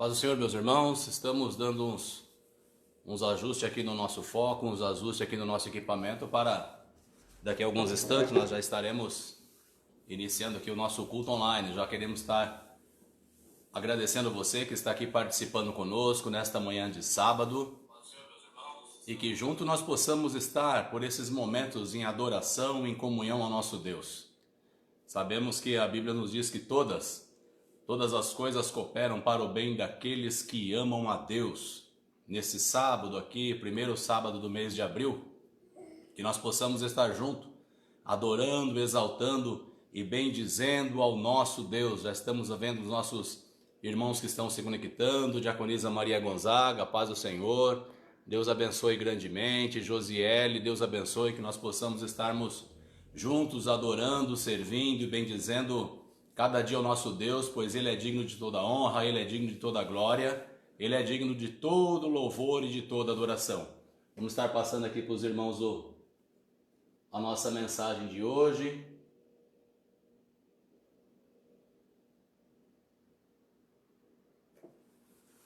Paz do Senhor, meus irmãos, estamos dando uns ajustes aqui no nosso foco, uns ajustes aqui no nosso equipamento para daqui a alguns instantes nós já estaremos iniciando aqui o nosso culto online. Já queremos estar agradecendo você que está aqui participando conosco nesta manhã de sábado e que junto nós possamos estar por esses momentos em adoração, em comunhão ao nosso Deus. Sabemos que a Bíblia nos diz que todas as coisas cooperam para o bem daqueles que amam a Deus. Nesse sábado aqui, primeiro sábado do mês de abril, que nós possamos estar juntos, adorando, exaltando e bendizendo ao nosso Deus. Já estamos vendo os nossos irmãos que estão se conectando, Diaconisa Maria Gonzaga, paz do Senhor, Deus abençoe grandemente, Josiele, Deus abençoe, que nós possamos estarmos juntos, adorando, servindo e bendizendo cada dia o nosso Deus, pois Ele é digno de toda honra, Ele é digno de toda glória, Ele é digno de todo louvor e de toda adoração. Vamos estar passando aqui para os irmãos a nossa mensagem de hoje.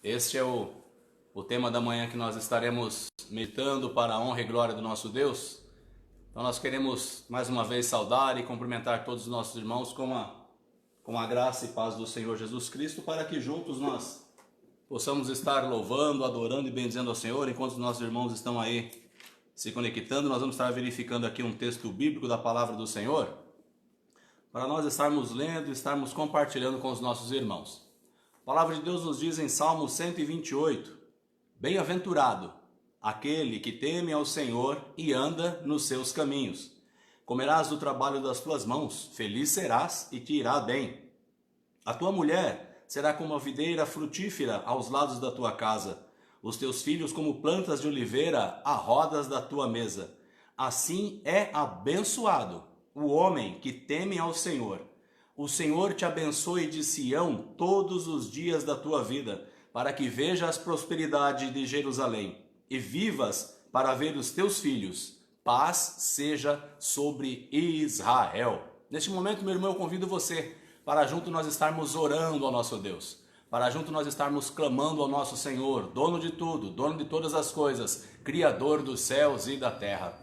Este é o tema da manhã que nós estaremos meditando para a honra e glória do nosso Deus. Então nós queremos mais uma vez saudar e cumprimentar todos os nossos irmãos com a graça e paz do Senhor Jesus Cristo, para que juntos nós possamos estar louvando, adorando e bendizendo ao Senhor. Enquanto os nossos irmãos estão aí se conectando, nós vamos estar verificando aqui um texto bíblico da palavra do Senhor, para nós estarmos lendo e estarmos compartilhando com os nossos irmãos. A palavra de Deus nos diz em Salmo 128, bem-aventurado aquele que teme ao Senhor e anda nos seus caminhos. Comerás do trabalho das tuas mãos, feliz serás e te irá bem. A tua mulher será como a videira frutífera aos lados da tua casa, os teus filhos como plantas de oliveira à rodas da tua mesa. Assim é abençoado o homem que teme ao Senhor. O Senhor te abençoe de Sião todos os dias da tua vida, para que vejas a prosperidade de Jerusalém e vivas para ver os teus filhos. Paz seja sobre Israel. Neste momento, meu irmão, eu convido você para junto nós estarmos orando ao nosso Deus, para junto nós estarmos clamando ao nosso Senhor, dono de tudo, dono de todas as coisas, Criador dos céus e da terra.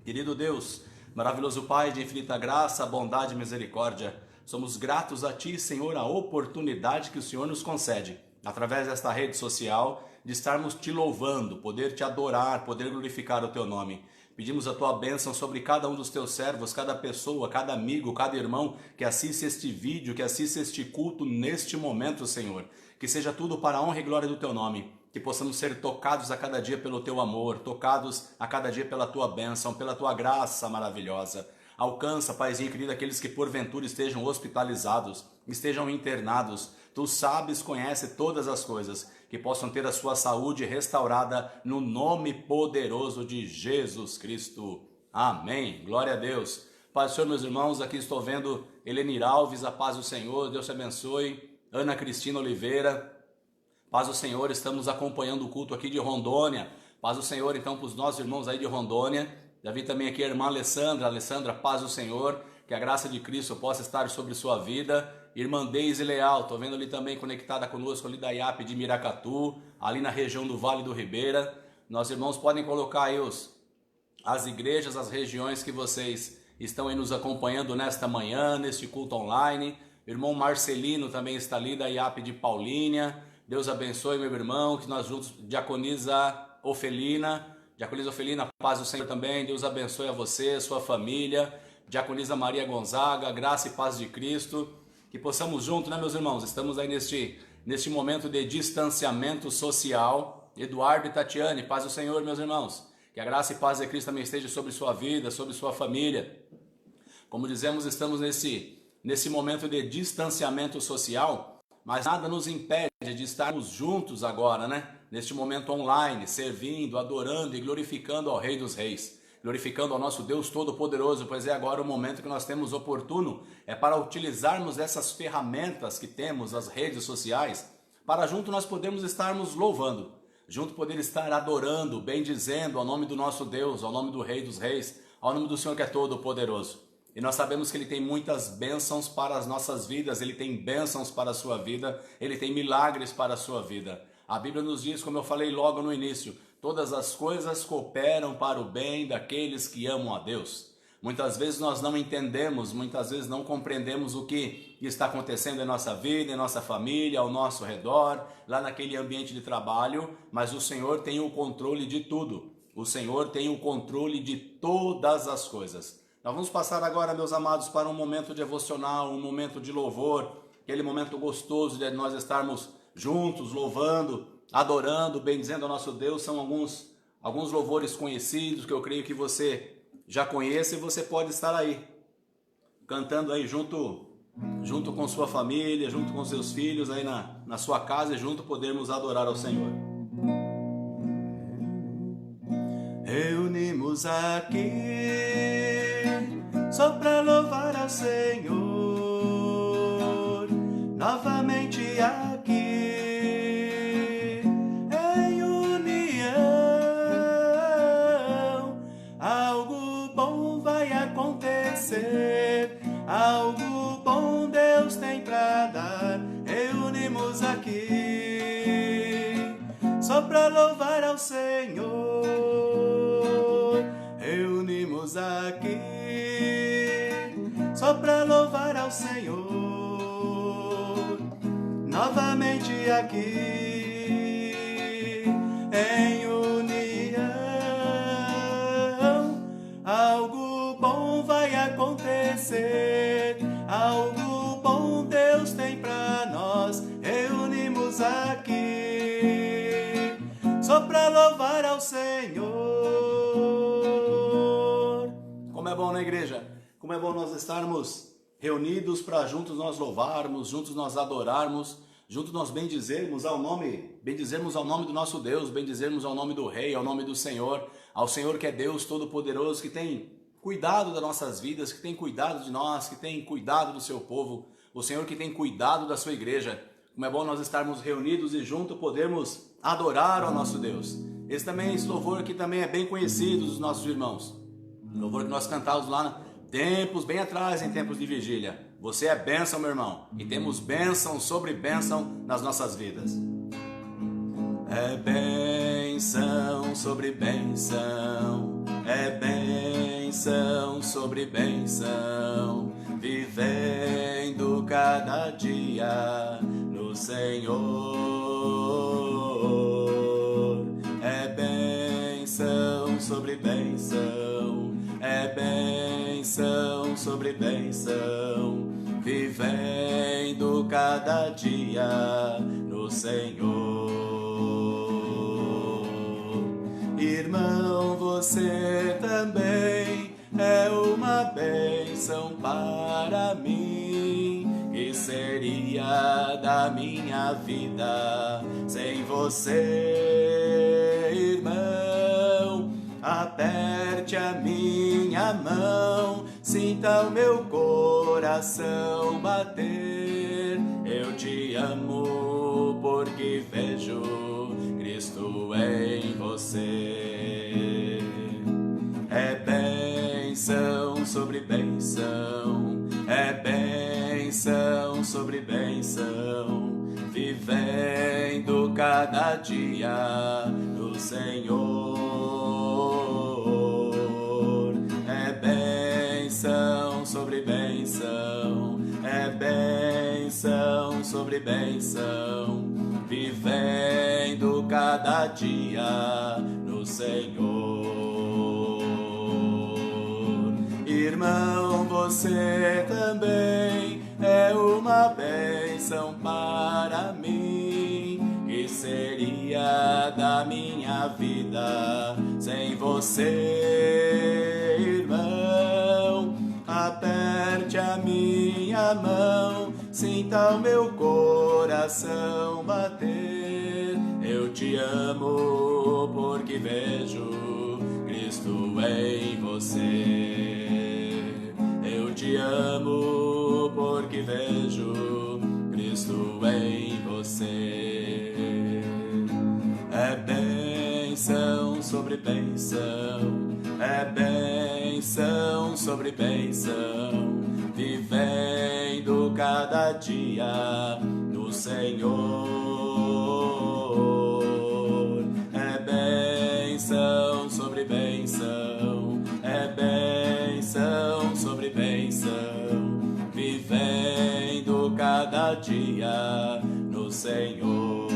Querido Deus, maravilhoso Pai de infinita graça, bondade e misericórdia, somos gratos a Ti, Senhor, a oportunidade que o Senhor nos concede, através desta rede social, de estarmos Te louvando, poder Te adorar, poder glorificar o Teu nome. Pedimos a Tua bênção sobre cada um dos Teus servos, cada pessoa, cada amigo, cada irmão que assiste este vídeo, que assiste este culto neste momento, Senhor. Que seja tudo para a honra e glória do Teu nome. Que possamos ser tocados a cada dia pelo Teu amor, tocados a cada dia pela Tua bênção, pela Tua graça maravilhosa. Alcança, Paizinho querido, aqueles que porventura estejam hospitalizados, estejam internados. Tu sabes, conhece todas as coisas, que possam ter a sua saúde restaurada no nome poderoso de Jesus Cristo. Amém. Glória a Deus. Paz do Senhor, meus irmãos, aqui estou vendo Helenir Alves, a paz do Senhor, Deus te abençoe. Ana Cristina Oliveira, paz do Senhor, estamos acompanhando o culto aqui de Rondônia. Paz do Senhor, então, para os nossos irmãos aí de Rondônia. Já vi também aqui a irmã Alessandra, paz do Senhor, que a graça de Cristo possa estar sobre sua vida. Irmã Deise Leal, estou vendo ali também conectada conosco, ali da IAP de Miracatu, ali na região do Vale do Ribeira. Nossos irmãos podem colocar aí as igrejas, as regiões que vocês estão aí nos acompanhando nesta manhã, neste culto online. O irmão Marcelino também está ali da IAP de Paulínia. Deus abençoe, meu irmão, que nós juntos, Diaconisa Ofelina, paz do Senhor também, Deus abençoe a você, sua família. Diaconisa Maria Gonzaga, graça e paz de Cristo. Que possamos juntos, né, meus irmãos? Estamos aí neste momento de distanciamento social. Eduardo e Tatiane, paz do Senhor, meus irmãos. Que a graça e paz de Cristo também esteja sobre sua vida, sobre sua família. Como dizemos, estamos nesse momento de distanciamento social, mas nada nos impede de estarmos juntos agora, né? Neste momento online, servindo, adorando e glorificando ao Rei dos Reis. Glorificando ao nosso Deus Todo-Poderoso, pois é agora o momento que nós temos oportuno, é para utilizarmos essas ferramentas que temos, as redes sociais, para junto nós podermos estarmos louvando, junto poder estar adorando, bendizendo ao nome do nosso Deus, ao nome do Rei dos Reis, ao nome do Senhor que é Todo-Poderoso. E nós sabemos que Ele tem muitas bênçãos para as nossas vidas, Ele tem bênçãos para a sua vida, Ele tem milagres para a sua vida. A Bíblia nos diz, como eu falei logo no início, todas as coisas cooperam para o bem daqueles que amam a Deus. Muitas vezes nós não entendemos, muitas vezes não compreendemos o que está acontecendo em nossa vida, em nossa família, ao nosso redor, lá naquele ambiente de trabalho, mas o Senhor tem o controle de tudo. O Senhor tem o controle de todas as coisas. Nós vamos passar agora, meus amados, para um momento devocional, um momento de louvor, aquele momento gostoso de nós estarmos juntos, louvando, adorando, bendizendo ao nosso Deus. São alguns louvores conhecidos que eu creio que você já conhece e você pode estar aí, cantando aí junto com sua família, junto com seus filhos, aí na sua casa e junto podermos adorar ao Senhor. Reunimos aqui só para louvar ao Senhor, novamente aqui em união. Algo bom vai acontecer, algo bom Deus tem para dar. Reunimos aqui só para louvar ao Senhor. Reunimos aqui só para louvar ao Senhor, novamente aqui em união. Algo bom vai acontecer, algo bom Deus tem para nós. Reunimos aqui só para louvar ao Senhor. Como é bom na igreja, como é bom nós estarmos reunidos para juntos nós louvarmos, juntos nós adorarmos, juntos nós bendizermos ao nome do nosso Deus, bendizermos ao nome do Rei, ao nome do Senhor, ao Senhor que é Deus Todo-Poderoso, que tem cuidado das nossas vidas, que tem cuidado de nós, que tem cuidado do seu povo, o Senhor que tem cuidado da sua igreja. Como é bom nós estarmos reunidos e juntos podermos adorar ao nosso Deus. Esse louvor aqui também é bem conhecido dos nossos irmãos. Louvor que nós cantávamos lá tempos bem atrás, em tempos de vigília. Você é bênção, meu irmão, e temos bênção sobre bênção nas nossas vidas. É bênção sobre bênção, é bênção sobre bênção, vivendo cada dia no Senhor. É bênção sobre bênção, é bênção sobre bênção, vivendo cada dia no Senhor. Irmão, você também é uma bênção para mim. Que seria da minha vida sem você, irmão? Aperte a minha mão, sinta o meu coração bater. Eu te amo porque vejo Cristo em você. É bênção sobre bênção, é bênção sobre bênção, vivendo cada dia no Senhor. É bênção sobre bênção, é bênção sobre bênção, vivendo cada dia no Senhor. Irmão, você também é uma bênção para mim. Que seria da minha vida sem você, irmão? Aperte a minha mão, sinta o meu coração bater. Eu te amo porque vejo Cristo em você. Eu te amo porque vejo Cristo em você. É bênção sobre bênção, é bênção bênção sobre bênção, vivendo cada dia no Senhor. É bênção sobre bênção, é bênção sobre bênção, vivendo cada dia no Senhor.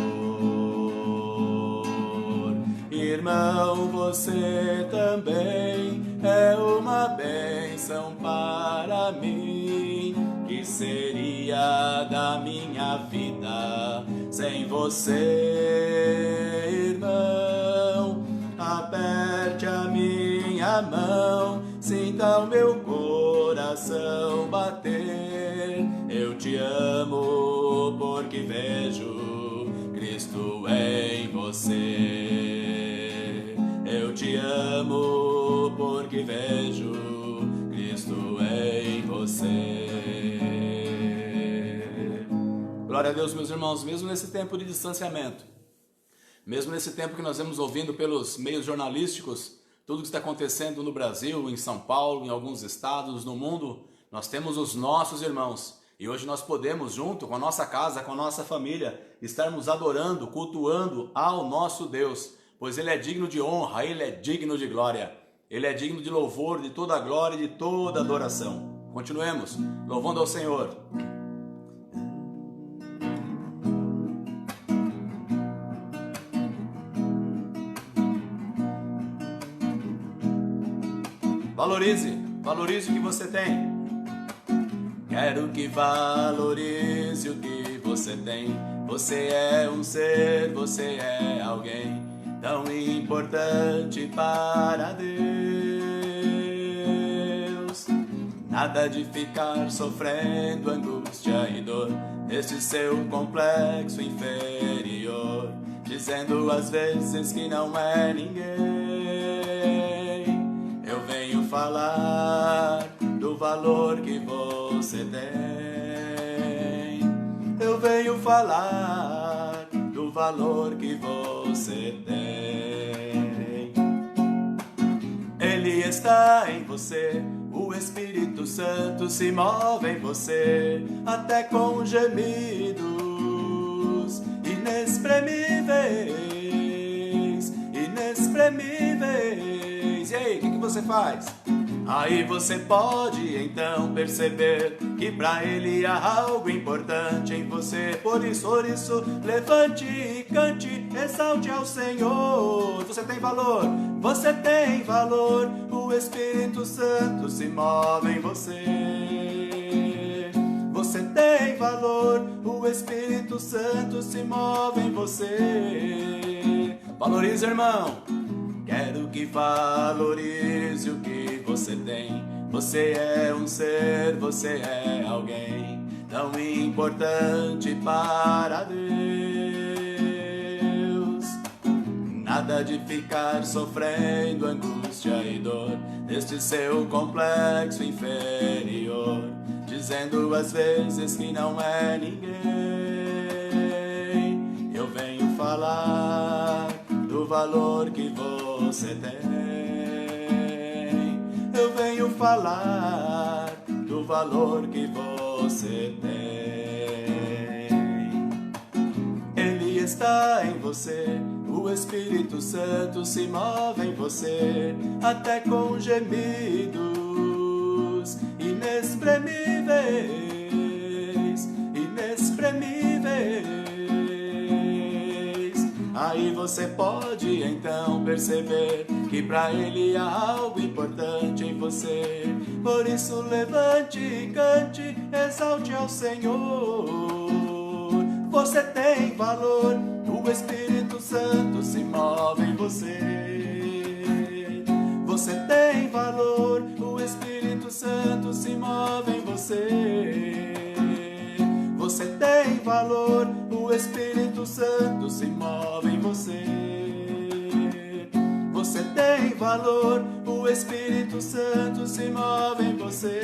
Irmão, você também é uma bênção para mim. Que seria da minha vida sem você, irmão? Aperte a minha mão, sinta o meu coração bater. Eu te amo porque vejo Cristo em você. Eu te amo porque vejo Cristo em você. Glória a Deus, meus irmãos, mesmo nesse tempo de distanciamento, mesmo nesse tempo que nós vemos ouvindo pelos meios jornalísticos tudo que está acontecendo no Brasil, em São Paulo, em alguns estados, no mundo, nós temos os nossos irmãos. E hoje nós podemos, junto com a nossa casa, com a nossa família, estarmos adorando, cultuando ao nosso Deus, pois Ele é digno de honra, Ele é digno de glória, Ele é digno de louvor, de toda a glória e de toda adoração. Continuemos louvando ao Senhor. Valorize o que você tem. Quero que valorize o que você tem. Você é um ser, você é alguém tão importante para Deus. Nada de ficar sofrendo angústia e dor neste seu complexo inferior, dizendo às vezes que não é ninguém. Eu venho falar do valor que você tem. Eu venho falar do valor que você tem. Ele está em você, o Espírito Santo se move em você, até com gemidos inexprimíveis, inexprimíveis. E aí, o que você faz? Aí você pode então perceber que pra Ele há algo importante em você. Por isso, levante e cante, exalte ao Senhor. Você tem valor, você tem valor. O Espírito Santo se move em você. Você tem valor, o Espírito Santo se move em você. Valorize, irmão. Quero que valorize o que você tem. Você é um ser, você é alguém tão importante para Deus. Nada de ficar sofrendo angústia e dor neste seu complexo inferior, dizendo às vezes que não é ninguém. Eu venho falar do valor que você tem. Eu venho falar do valor que você tem. Ele está em você, o Espírito Santo se move em você, até com gemidos inexprimíveis, inexprimíveis. Aí você pode então perceber que pra Ele há algo importante em você. Por isso levante e cante, exalte ao Senhor. Você tem valor, o Espírito Santo se move em você. Você tem valor, o Espírito Santo se move em você. Você tem valor, o Espírito Santo se move em você. Você tem valor, o Espírito Santo se move em você.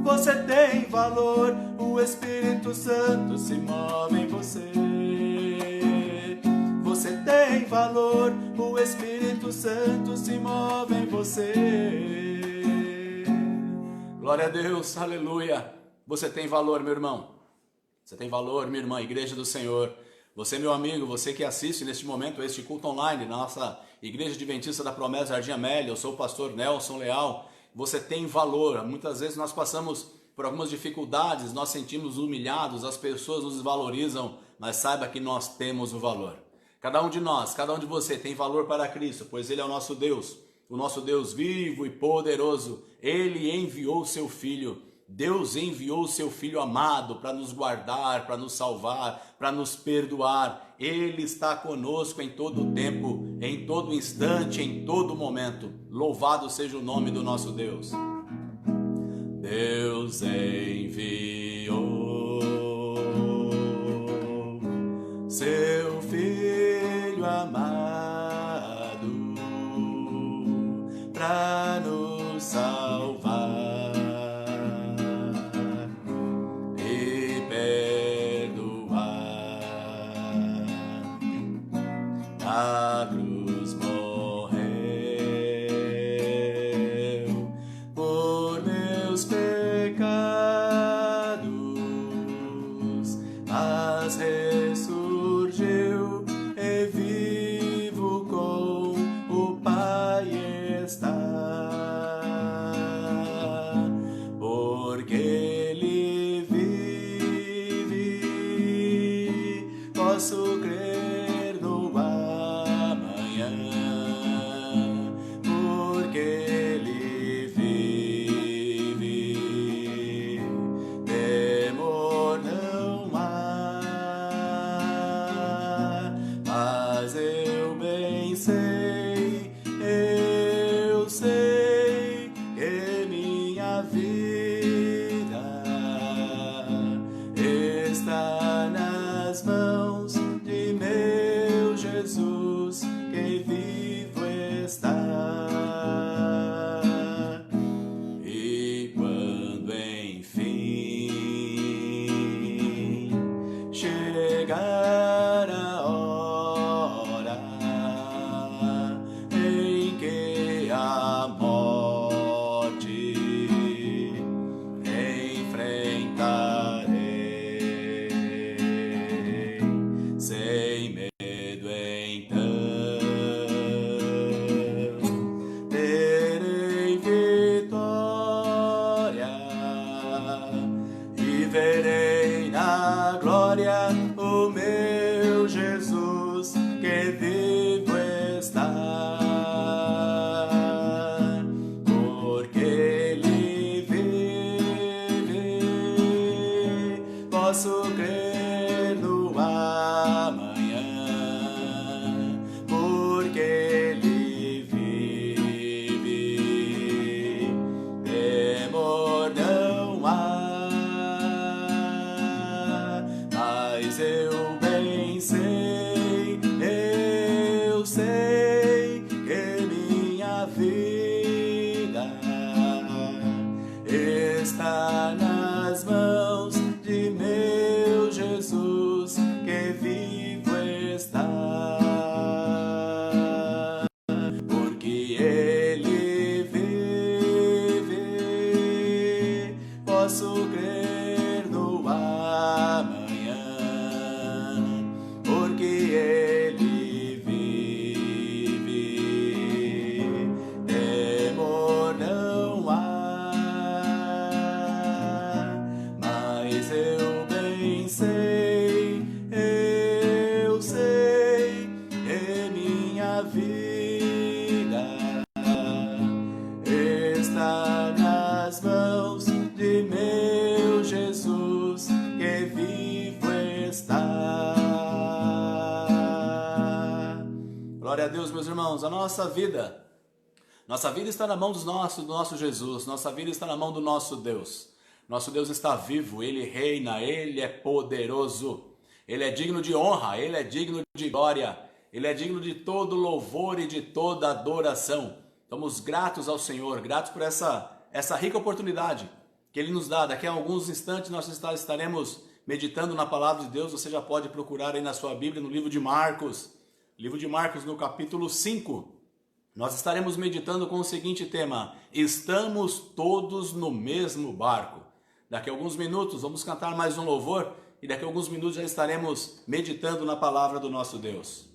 Você tem valor, o Espírito Santo se move em você. Você você tem valor, o Espírito Santo se move em você. Glória a Deus, aleluia. Você tem valor, meu irmão. Você tem valor, minha irmã, Igreja do Senhor. Você, meu amigo, você que assiste neste momento este culto online, na nossa Igreja Adventista da Promessa Jardim Amélia, eu sou o pastor Nelson Leal. Você tem valor. Muitas vezes nós passamos por algumas dificuldades, nós sentimos humilhados, as pessoas nos valorizam, mas saiba que nós temos o valor. Cada um de nós, cada um de você tem valor para Cristo, pois Ele é o nosso Deus vivo e poderoso. Ele enviou o seu Filho. Deus enviou o seu Filho amado para nos guardar, para nos salvar, para nos perdoar. Ele está conosco em todo o tempo, em todo instante, em todo momento. Louvado seja o nome do nosso Deus. Deus enviou seu Filho amado para nos salvar e perdoar. Na cruz morreu por meus pecados, mas ressurgiu e vivo com o Pai está. Porque Ele vive, posso crer no amanhã. Porque Ele vive, temor não há. Mas eu bem sei, eu sei que minha vida está nas mãos de meu Jesus, que vivo está. E quando enfim chegar a hora em que a morte enfrentarei, sem medo então terei vitória e verei na glória o meu Jesus, que vivo está. Porque Ele vive, posso crer no amanhã. Porque Ele vive, temor não há. Mas eu bem sei, eu sei que minha vida está nas mãos de meu Jesus, que vivo está. Porque Ele vive, posso crer no amanhã. Porque Ele vive, temor não há. Mas eu bem sei, eu sei que minha vida está nas mãos de meu Jesus, que vivo está. Glória a Deus, meus irmãos. A nossa vida está na mão do nosso Jesus. Nossa vida está na mão do nosso Deus. Nosso Deus está vivo, Ele reina, Ele é poderoso. Ele é digno de honra, Ele é digno de glória. Ele é digno de todo louvor e de toda adoração. Estamos gratos ao Senhor, gratos por essa rica oportunidade que Ele nos dá. Daqui a alguns instantes nós estaremos meditando na palavra de Deus. Você já pode procurar aí na sua Bíblia, no livro de Marcos. livro de Marcos, no capítulo 5. Nós estaremos meditando com o seguinte tema: estamos todos no mesmo barco. Daqui a alguns minutos vamos cantar mais um louvor e daqui a alguns minutos já estaremos meditando na palavra do nosso Deus.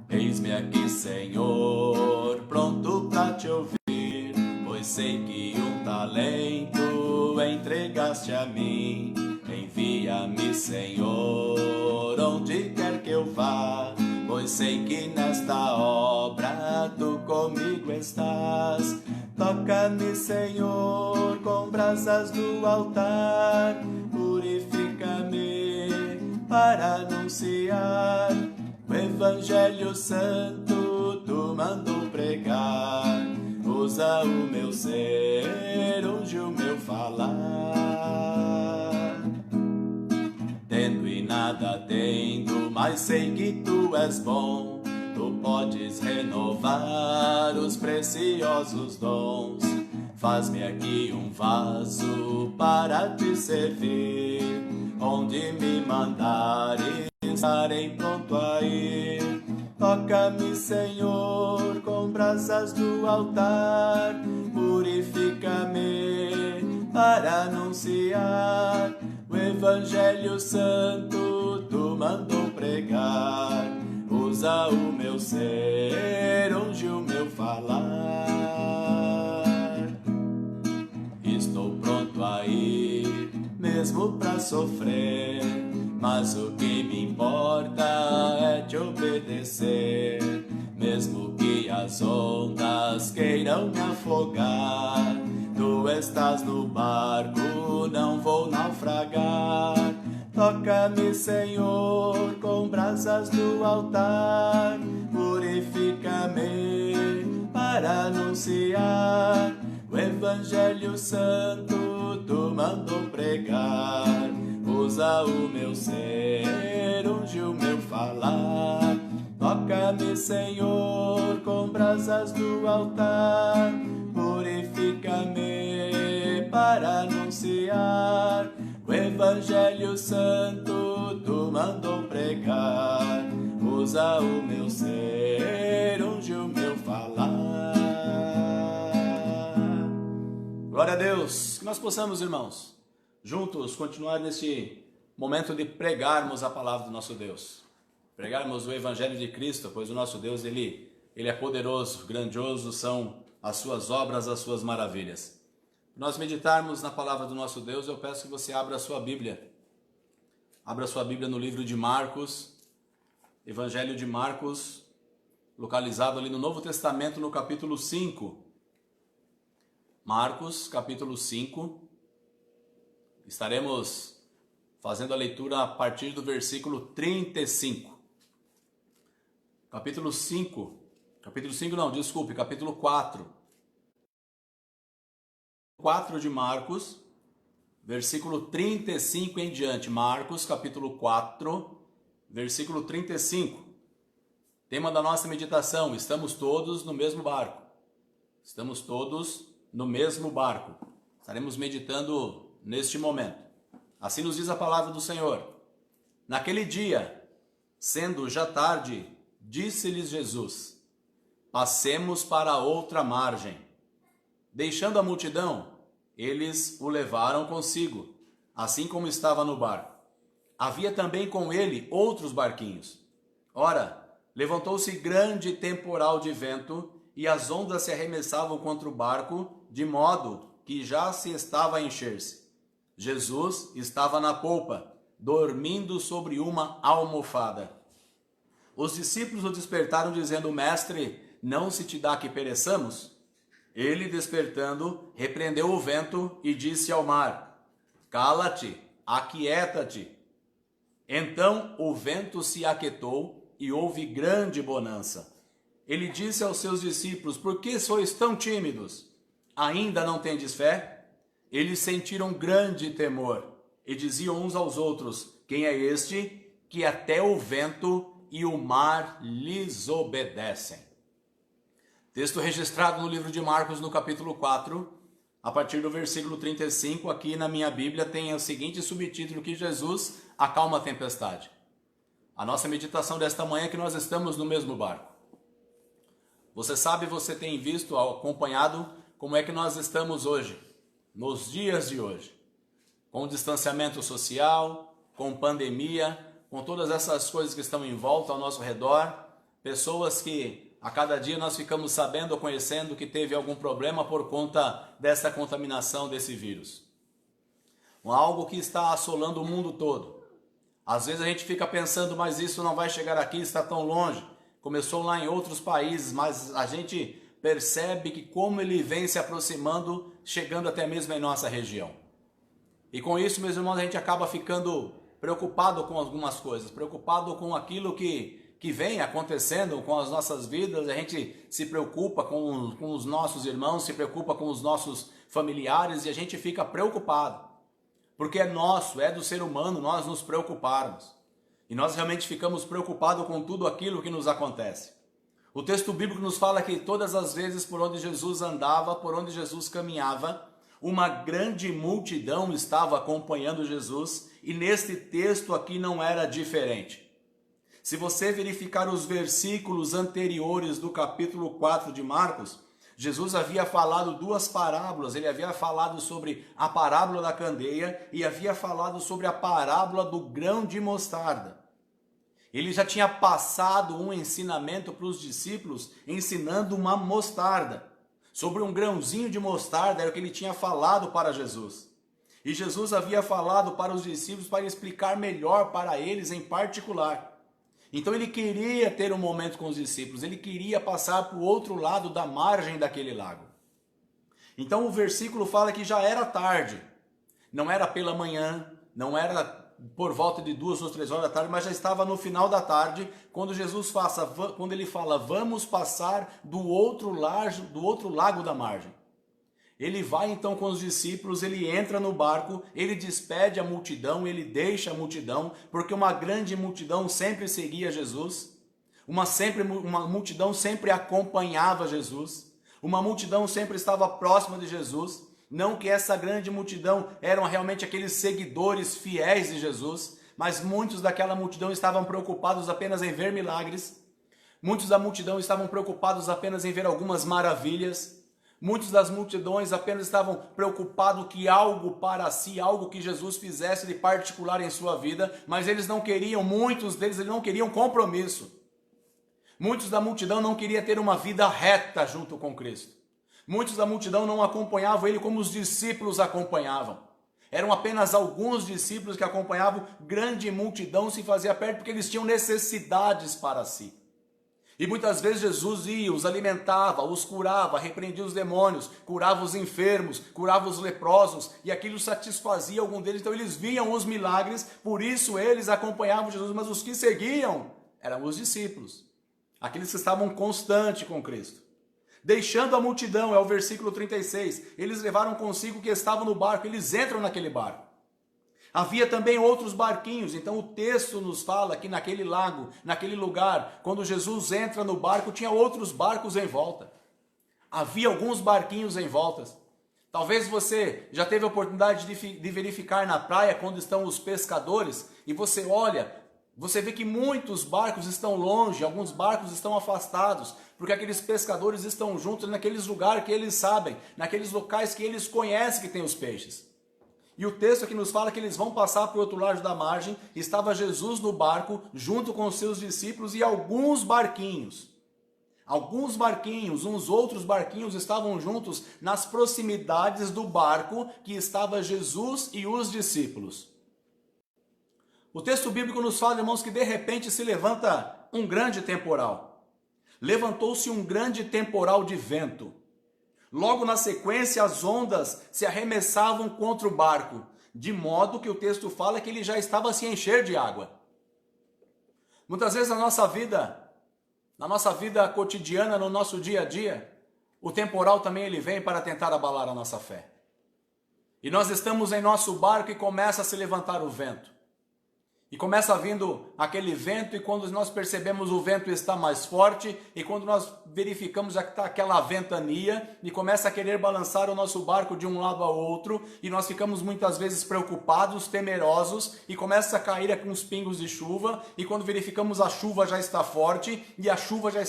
Eis-me aqui, Senhor, pronto para te ouvir, pois sei que um talento entregaste a mim. Envia-me, Senhor, onde quer que eu vá, pois sei que nesta obra tu comigo estás. Toca-me, Senhor, com brasas do altar, purifica-me para anunciar o Evangelho Santo, tu mandou pregar. Usa o meu ser, unge o meu falar. Tendo e nada tendo, mas sei que tu és bom. Tu podes renovar os preciosos dons. Faz-me aqui um vaso para te servir. Onde me mandares, estarei pronto a ir. Toca-me, Senhor, com brasas do altar. Purifica-me para anunciar o Evangelho Santo, tu mandou pregar. Usa o meu ser, unge o meu falar. Estou pronto a ir, mesmo para sofrer, mas o que me importa é te obedecer. Mesmo que as ondas queiram me afogar, tu estás no barco, não vou naufragar. Toca-me, Senhor, com brasas do altar. Purifica-me para anunciar o Evangelho Santo, tu mandou pregar. Usa o meu ser, unge o meu falar. Toca-me, Senhor, com brasas do altar. Purifica-me para anunciar o Evangelho Santo, tu mandou pregar. Usa o meu ser, unge o meu falar. Glória a Deus. Que nós possamos, irmãos, juntos continuar nesse momento de pregarmos a palavra do nosso Deus. Pregarmos o Evangelho de Cristo, pois o nosso Deus, Ele é poderoso, grandioso são as suas obras, as suas maravilhas. Nós meditarmos na palavra do nosso Deus, eu peço que você abra a sua Bíblia. Abra a sua Bíblia no livro de Marcos, Evangelho de Marcos, localizado ali no Novo Testamento, no capítulo 5. Marcos, capítulo 5. Estaremos fazendo a leitura a partir do versículo 35. Capítulo 4. 4 de Marcos, versículo 35 em diante. Marcos, capítulo 4, versículo 35. Tema da nossa meditação: estamos todos no mesmo barco. Estamos todos no mesmo barco. Estaremos meditando neste momento. Assim nos diz a palavra do Senhor. Naquele dia, sendo já tarde, disse-lhes Jesus: passemos para a outra margem. Deixando a multidão, eles o levaram consigo, assim como estava no barco. Havia também com ele outros barquinhos. Ora, levantou-se grande temporal de vento, e as ondas se arremessavam contra o barco, de modo que já se estava a encher-se. Jesus estava na polpa, dormindo sobre uma almofada. Os discípulos o despertaram, dizendo: Mestre, não se te dá que pereçamos? Ele, despertando, repreendeu o vento e disse ao mar: cala-te, aquieta-te. Então o vento se aquietou e houve grande bonança. Ele disse aos seus discípulos: por que sois tão tímidos? Ainda não tendes fé? Eles sentiram grande temor e diziam uns aos outros: quem é este que até o vento e o mar lhes obedecem? Texto registrado no livro de Marcos, no capítulo 4, a partir do versículo 35, aqui na minha Bíblia tem o seguinte subtítulo: que Jesus acalma a tempestade. A nossa meditação desta manhã é que nós estamos no mesmo barco. Você sabe, você tem visto, acompanhado como é que nós estamos hoje, nos dias de hoje, com distanciamento social, com pandemia, com todas essas coisas que estão em volta ao nosso redor, pessoas que a cada dia nós ficamos sabendo ou conhecendo que teve algum problema por conta dessa contaminação desse vírus. Algo que está assolando o mundo todo. Às vezes a gente fica pensando, mas isso não vai chegar aqui, está tão longe. Começou lá em outros países, mas a gente percebe que como ele vem se aproximando, chegando até mesmo em nossa região. E com isso, meus irmãos, a gente acaba ficando preocupado com algumas coisas, preocupado com aquilo que vem acontecendo com as nossas vidas. A gente se preocupa com os nossos irmãos, se preocupa com os nossos familiares e a gente fica preocupado. Porque é nosso, é do ser humano nós nos preocuparmos. E nós realmente ficamos preocupados com tudo aquilo que nos acontece. O texto bíblico nos fala que todas as vezes por onde Jesus andava, por onde Jesus caminhava, uma grande multidão estava acompanhando Jesus, e neste texto aqui não era diferente. Se você verificar os versículos anteriores do capítulo 4 de Marcos, Jesus havia falado duas parábolas. Ele havia falado sobre a parábola da candeia e havia falado sobre a parábola do grão de mostarda. Ele já tinha passado um ensinamento para os discípulos, ensinando uma mostarda. Sobre um grãozinho de mostarda era o que ele tinha falado para Jesus. E Jesus havia falado para os discípulos para explicar melhor para eles em particular. Então ele queria ter um momento com os discípulos, ele queria passar para o outro lado da margem daquele lago. Então o versículo fala que já era tarde, não era pela manhã, não era por volta de 2 ou 3 horas da tarde, mas já estava no final da tarde, quando quando ele fala, vamos passar do outro lago da margem. Ele vai então com os discípulos, ele entra no barco, ele despede a multidão, ele deixa a multidão, porque uma grande multidão sempre seguia Jesus, uma multidão sempre acompanhava Jesus, uma multidão sempre estava próxima de Jesus. Não que essa grande multidão eram realmente aqueles seguidores fiéis de Jesus, mas muitos daquela multidão estavam preocupados apenas em ver milagres, muitos da multidão estavam preocupados apenas em ver algumas maravilhas. Muitos das multidões apenas estavam preocupados que algo para si, algo que Jesus fizesse de particular em sua vida, mas eles não queriam, muitos deles não queriam compromisso. Muitos da multidão não queriam ter uma vida reta junto com Cristo. Muitos da multidão não acompanhavam ele como os discípulos acompanhavam. Eram apenas alguns discípulos que acompanhavam, grande multidão se fazia perto porque eles tinham necessidades para si. E muitas vezes Jesus ia, os alimentava, os curava, repreendia os demônios, curava os enfermos, curava os leprosos, e aquilo satisfazia algum deles. Então eles viam os milagres, por isso eles acompanhavam Jesus, mas os que seguiam eram os discípulos, aqueles que estavam constantes com Cristo. Deixando a multidão, é o versículo 36, eles levaram consigo que estavam no barco, eles entram naquele barco. Havia também outros barquinhos, então o texto nos fala que naquele lago, naquele lugar, quando Jesus entra no barco, tinha outros barcos em volta. Havia alguns barquinhos em volta. Talvez você já teve a oportunidade de verificar na praia quando estão os pescadores e você olha, você vê que muitos barcos estão longe, alguns barcos estão afastados, porque aqueles pescadores estão juntos naqueles lugares que eles sabem, naqueles locais que eles conhecem que tem os peixes. E o texto aqui nos fala que eles vão passar para o outro lado da margem. Estava Jesus no barco, junto com os seus discípulos e alguns barquinhos. Uns outros barquinhos estavam juntos nas proximidades do barco que estava Jesus e os discípulos. O texto bíblico nos fala, irmãos, que de repente se levanta um grande temporal. Levantou-se um grande temporal de vento. Logo na sequência, as ondas se arremessavam contra o barco, de modo que o texto fala que ele já estava a se encher de água. Muitas vezes na nossa vida cotidiana, no nosso dia a dia, o temporal também ele vem para tentar abalar a nossa fé. E nós estamos em nosso barco e começa a se levantar o vento. E começa vindo aquele vento, e quando nós percebemos o vento está mais forte, e quando nós verificamos já que está aquela ventania, e começa a querer balançar o nosso barco de um lado ao outro, e nós ficamos muitas vezes preocupados, temerosos, e começa a cair alguns pingos de chuva, e quando verificamos a chuva já está forte, e a chuva já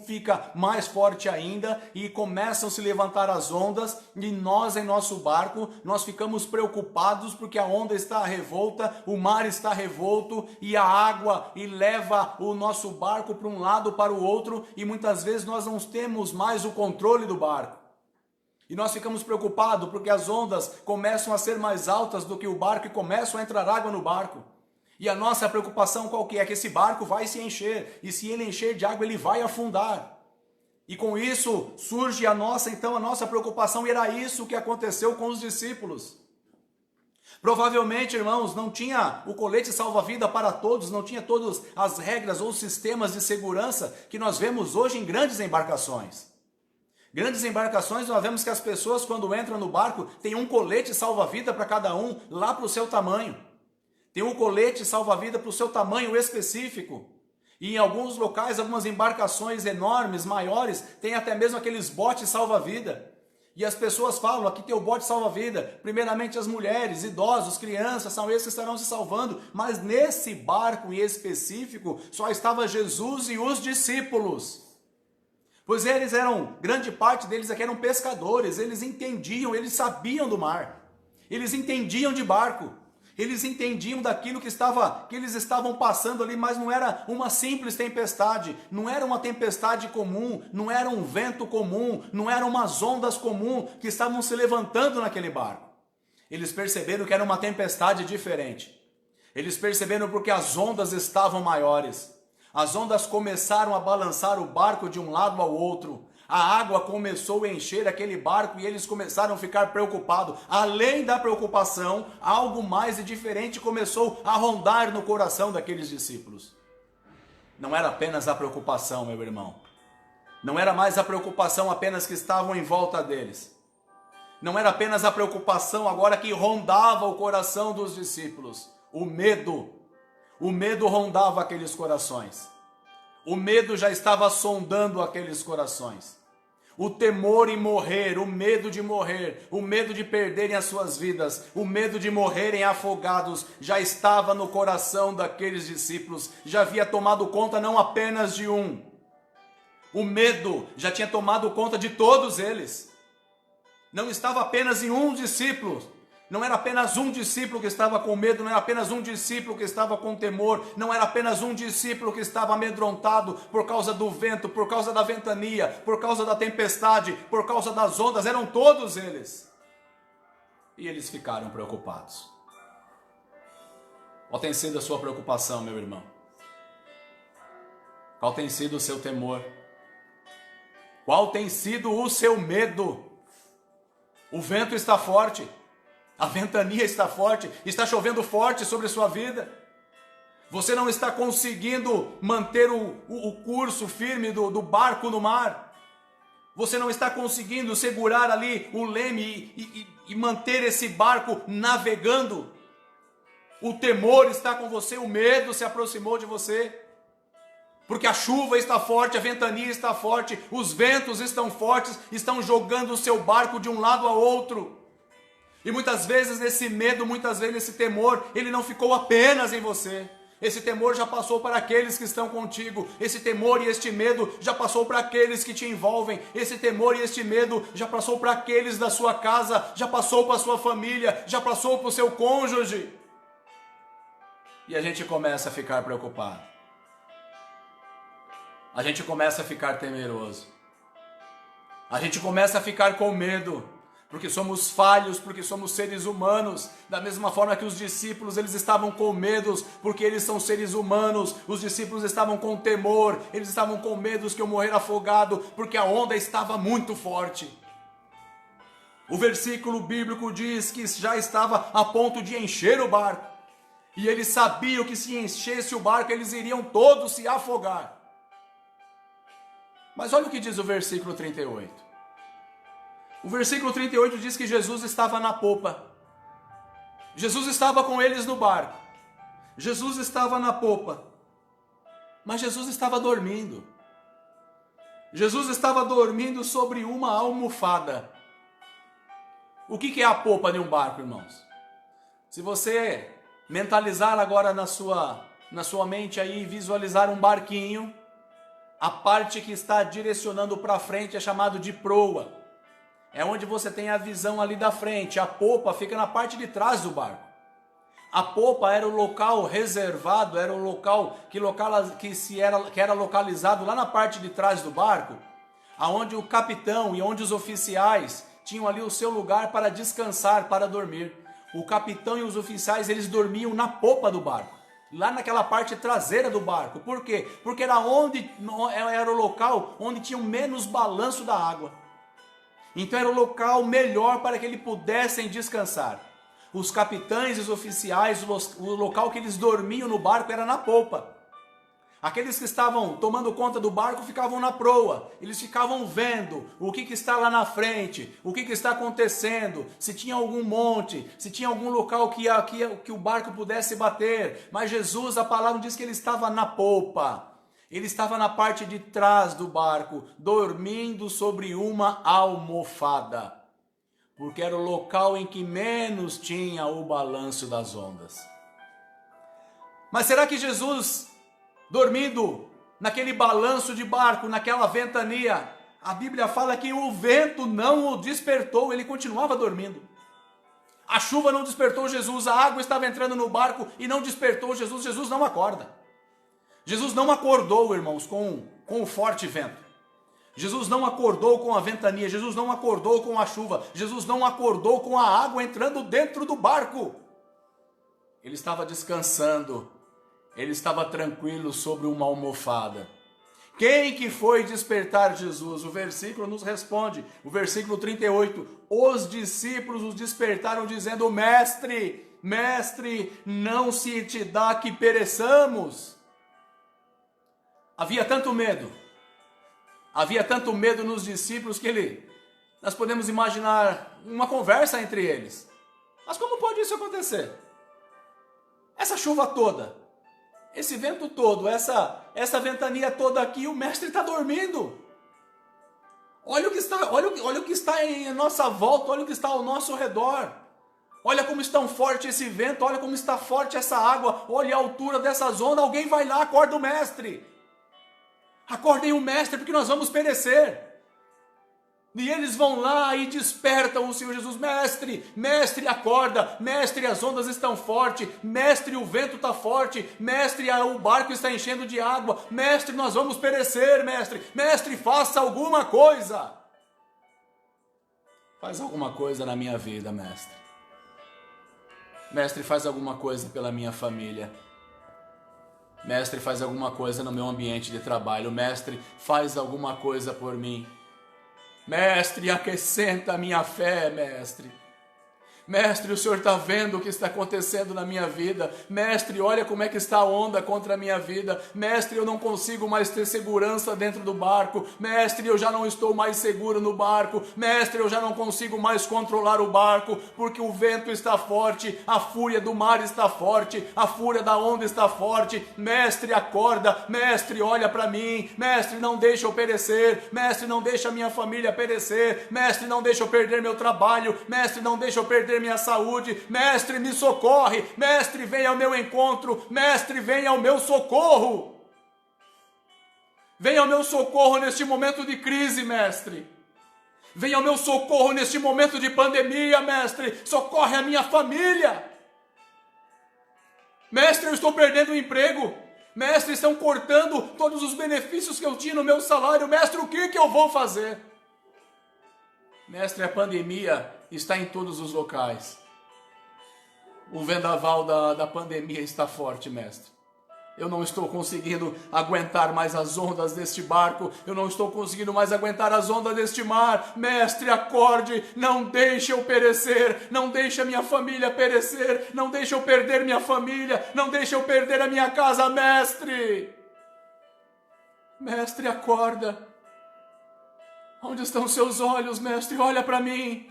fica mais forte ainda, e começam a se levantar as ondas, e nós em nosso barco, nós ficamos preocupados porque a onda está revolta, o mar está revolto, e a água e leva o nosso barco para um lado para o outro, e muitas vezes nós não temos mais o controle do barco. E nós ficamos preocupados porque as ondas começam a ser mais altas do que o barco e começam a entrar água no barco. E a nossa preocupação qual que é? Que esse barco vai se encher, e se ele encher de água ele vai afundar. E com isso surge a nossa preocupação, e era isso que aconteceu com os discípulos. Provavelmente, irmãos, não tinha o colete salva-vida para todos, não tinha todas as regras ou sistemas de segurança que nós vemos hoje em grandes embarcações. Grandes embarcações, nós vemos que as pessoas quando entram no barco, tem um colete salva-vida para cada um, lá para o seu tamanho. Tem um colete salva-vida para o seu tamanho específico. E em alguns locais, algumas embarcações enormes, maiores, tem até mesmo aqueles botes salva-vida. E as pessoas falam, aqui tem o bote salva-vida, primeiramente as mulheres, idosos, crianças, são esses que estarão se salvando, mas nesse barco em específico, só estava Jesus e os discípulos, pois eles grande parte deles aqui eram pescadores, eles entendiam, eles sabiam do mar, eles entendiam de barco, eles entendiam daquilo que eles estavam passando ali, mas não era uma simples tempestade, não era uma tempestade comum, não era um vento comum, não eram umas ondas comuns que estavam se levantando naquele barco. Eles perceberam que era uma tempestade diferente. Eles perceberam porque as ondas estavam maiores. As ondas começaram a balançar o barco de um lado ao outro. A água começou a encher aquele barco e eles começaram a ficar preocupados. Além da preocupação, algo mais e diferente começou a rondar no coração daqueles discípulos. Não era apenas a preocupação, meu irmão. Não era mais a preocupação apenas que estavam em volta deles. Não era apenas a preocupação agora que rondava o coração dos discípulos. O medo rondava aqueles corações. O medo já estava sondando aqueles corações. O temor em morrer, o medo de morrer, o medo de perderem as suas vidas, o medo de morrerem afogados, já estava no coração daqueles discípulos, já havia tomado conta não apenas de um. O medo já tinha tomado conta de todos eles. Não estava apenas em um discípulo. Não era apenas um discípulo que estava com medo, não era apenas um discípulo que estava com temor, não era apenas um discípulo que estava amedrontado por causa do vento, por causa da ventania, por causa da tempestade, por causa das ondas, eram todos eles. E eles ficaram preocupados. Qual tem sido a sua preocupação, meu irmão? Qual tem sido o seu temor? Qual tem sido o seu medo? O vento está forte. A ventania está forte, está chovendo forte sobre a sua vida. Você não está conseguindo manter o curso firme do barco no mar. Você não está conseguindo segurar ali o leme e manter esse barco navegando. O temor está com você, o medo se aproximou de você. Porque a chuva está forte, a ventania está forte, os ventos estão fortes, estão jogando o seu barco de um lado ao outro. E muitas vezes nesse medo, muitas vezes nesse temor, ele não ficou apenas em você. Esse temor já passou para aqueles que estão contigo. Esse temor e este medo já passou para aqueles que te envolvem. Esse temor e este medo já passou para aqueles da sua casa, já passou para a sua família, já passou para o seu cônjuge. E a gente começa a ficar preocupado. A gente começa a ficar temeroso. A gente começa a ficar com medo. Porque somos falhos, porque somos seres humanos, da mesma forma que os discípulos, eles estavam com medo, porque eles são seres humanos, os discípulos estavam com temor, eles estavam com medo que eu morrer afogado, porque a onda estava muito forte. O versículo bíblico diz que já estava a ponto de encher o barco, e eles sabiam que se enchesse o barco, eles iriam todos se afogar. Mas olha o que diz o versículo 38. O versículo 38 diz que Jesus estava na popa. Jesus estava com eles no barco. Jesus estava na popa, mas Jesus estava dormindo. Jesus estava dormindo sobre uma almofada. O que é a popa de um barco, irmãos? Se você mentalizar agora na sua mente aí, visualizar um barquinho, a parte que está direcionando para frente é chamado de proa. É onde você tem a visão ali da frente. A popa fica na parte de trás do barco. A popa era o local reservado, era o local que era localizado lá na parte de trás do barco, aonde o capitão e onde os oficiais tinham ali o seu lugar para descansar, para dormir. O capitão e os oficiais, eles dormiam na popa do barco, lá naquela parte traseira do barco. Por quê? Porque era o local onde tinha menos balanço da água. Então era o local melhor para que eles pudessem descansar. Os capitães e os oficiais, o local que eles dormiam no barco era na popa. Aqueles que estavam tomando conta do barco ficavam na proa. Eles ficavam vendo o que está lá na frente, o que está acontecendo, se tinha algum monte, se tinha algum local que o barco pudesse bater. Mas Jesus, a palavra diz que ele estava na popa. Ele estava na parte de trás do barco, dormindo sobre uma almofada, porque era o local em que menos tinha o balanço das ondas. Mas será que Jesus, dormindo naquele balanço de barco, naquela ventania, a Bíblia fala que o vento não o despertou, ele continuava dormindo. A chuva não despertou Jesus, a água estava entrando no barco e não despertou Jesus. Jesus não acorda. Jesus não acordou, irmãos, com o forte vento. Jesus não acordou com a ventania, Jesus não acordou com a chuva, Jesus não acordou com a água entrando dentro do barco. Ele estava descansando, ele estava tranquilo sobre uma almofada. Quem que foi despertar Jesus? O versículo nos responde, o versículo 38, os discípulos os despertaram dizendo: Mestre, Mestre, não se te dá que pereçamos. Havia tanto medo nos discípulos que nós podemos imaginar uma conversa entre eles. Mas como pode isso acontecer? Essa chuva toda, esse vento todo, essa ventania toda aqui, o mestre está dormindo. Olha o que está em nossa volta, olha o que está ao nosso redor. Olha como está forte esse vento, olha como está forte essa água, olha a altura dessas ondas. Alguém vai lá, acorda o mestre. Acordem o mestre, porque nós vamos perecer. E eles vão lá e despertam o Senhor Jesus. Mestre, mestre, acorda. Mestre, as ondas estão fortes. Mestre, o vento está forte. Mestre, o barco está enchendo de água. Mestre, nós vamos perecer, mestre. Mestre, faça alguma coisa. Faz alguma coisa na minha vida, mestre. Mestre, faz alguma coisa pela minha família. Mestre, faz alguma coisa no meu ambiente de trabalho. Mestre, faz alguma coisa por mim. Mestre, acrescenta a minha fé, mestre. Mestre, o Senhor está vendo o que está acontecendo na minha vida. Mestre, olha como é que está a onda contra a minha vida. Mestre, eu não consigo mais ter segurança dentro do barco. Mestre, eu já não estou mais seguro no barco. Mestre, eu já não consigo mais controlar o barco, porque o vento está forte, a fúria do mar está forte, a fúria da onda está forte. Mestre, acorda. Mestre, olha para mim. Mestre, não deixa eu perecer. Mestre, não deixa a minha família perecer. Mestre, não deixa eu perder meu trabalho. Mestre, não deixa eu perder minha saúde. Mestre, me socorre. Mestre, venha ao meu encontro. Mestre, venha ao meu socorro. Venha ao meu socorro neste momento de crise, mestre. Venha ao meu socorro neste momento de pandemia, mestre. Socorre a minha família. Mestre, eu estou perdendo o emprego. Mestre, estão cortando todos os benefícios que eu tinha no meu salário. Mestre, o que eu vou fazer? Mestre, a pandemia está em todos os locais. O vendaval da pandemia está forte, mestre. Eu não estou conseguindo aguentar mais as ondas deste barco. Eu não estou conseguindo mais aguentar as ondas deste mar. Mestre, acorde. Não deixe eu perecer. Não deixe a minha família perecer. Não deixe eu perder minha família. Não deixe eu perder a minha casa, mestre. Mestre, acorda. Onde estão seus olhos, mestre? Olha para mim.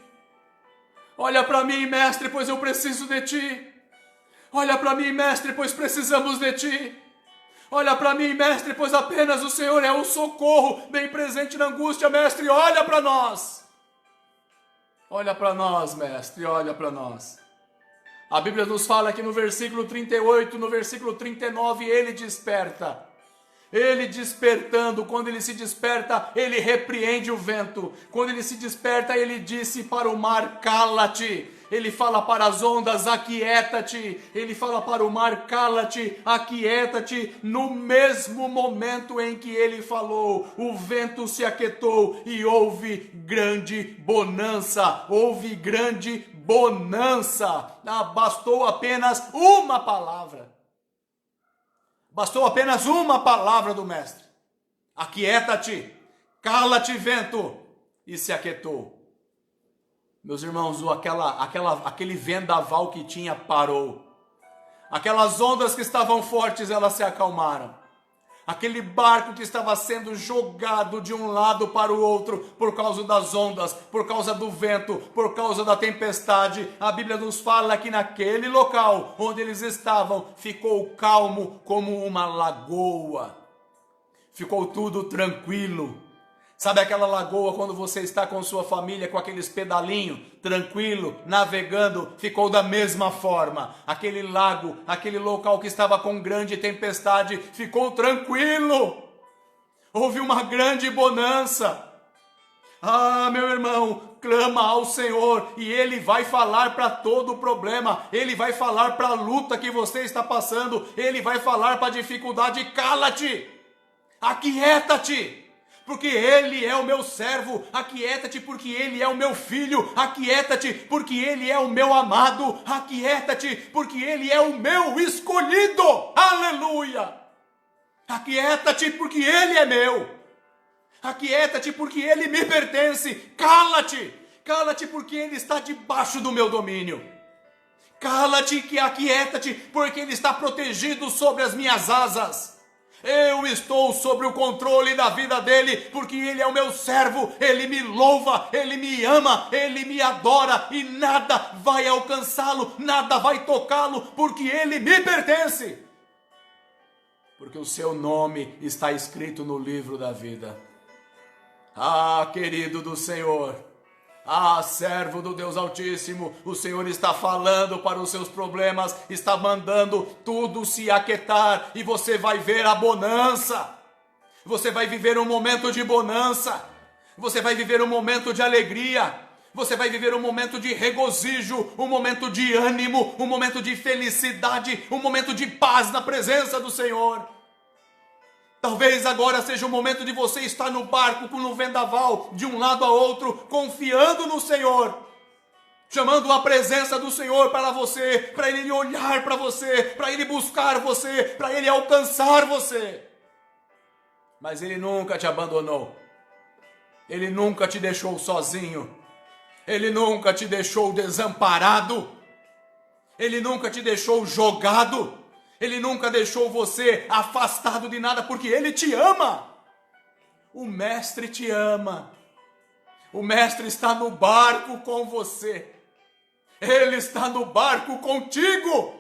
Olha para mim, mestre, pois eu preciso de ti. Olha para mim, mestre, pois precisamos de ti. Olha para mim, mestre, pois apenas o Senhor é o socorro bem presente na angústia, mestre. Olha para nós. Olha para nós, mestre, olha para nós. A Bíblia nos fala que no versículo 38, no versículo 39, ele desperta. Ele despertando, quando ele se desperta, ele repreende o vento. Quando ele se desperta, ele disse para o mar, cala-te. Ele fala para as ondas, aquieta-te. Ele fala para o mar, cala-te, aquieta-te. No mesmo momento em que ele falou, o vento se aquietou e houve grande bonança. Houve grande bonança. Bastou apenas uma palavra. Bastou apenas uma palavra do mestre. Aquieta-te, cala-te, vento. E se aquietou. Meus irmãos, aquele vendaval que tinha parou. Aquelas ondas que estavam fortes, elas se acalmaram. Aquele barco que estava sendo jogado de um lado para o outro por causa das ondas, por causa do vento, por causa da tempestade. A Bíblia nos fala que naquele local onde eles estavam, ficou calmo como uma lagoa. Ficou tudo tranquilo. Sabe aquela lagoa quando você está com sua família, com aqueles pedalinhos, tranquilo, navegando? Ficou da mesma forma. Aquele lago, aquele local que estava com grande tempestade, ficou tranquilo. Houve uma grande bonança. Ah, meu irmão, clama ao Senhor e Ele vai falar para todo o problema. Ele vai falar para a luta que você está passando. Ele vai falar para a dificuldade. Cala-te, aquieta-te. Porque Ele é o meu servo, aquieta-te porque Ele é o meu filho, aquieta-te porque Ele é o meu amado, aquieta-te porque Ele é o meu escolhido, aleluia! Aquieta-te porque Ele é meu, aquieta-te porque Ele me pertence, cala-te, cala-te porque Ele está debaixo do meu domínio, cala-te que aquieta-te porque Ele está protegido sobre as minhas asas. Eu estou sobre o controle da vida dele, porque ele é o meu servo, ele me louva, ele me ama, ele me adora e nada vai alcançá-lo, nada vai tocá-lo, porque ele me pertence. Porque o seu nome está escrito no livro da vida. Ah, querido do Senhor, ah, servo do Deus Altíssimo, o Senhor está falando para os seus problemas, está mandando tudo se aquietar e você vai ver a bonança. Você vai viver um momento de bonança, você vai viver um momento de alegria, você vai viver um momento de regozijo, um momento de ânimo, um momento de felicidade, um momento de paz na presença do Senhor. Talvez agora seja o momento de você estar no barco, no vendaval, de um lado a outro, confiando no Senhor, chamando a presença do Senhor para você, para Ele olhar para você, para Ele buscar você, para Ele alcançar você. Mas Ele nunca te abandonou, Ele nunca te deixou sozinho, Ele nunca te deixou desamparado, Ele nunca te deixou jogado. Ele nunca deixou você afastado de nada, porque Ele te ama. O Mestre te ama. O Mestre está no barco com você. Ele está no barco contigo.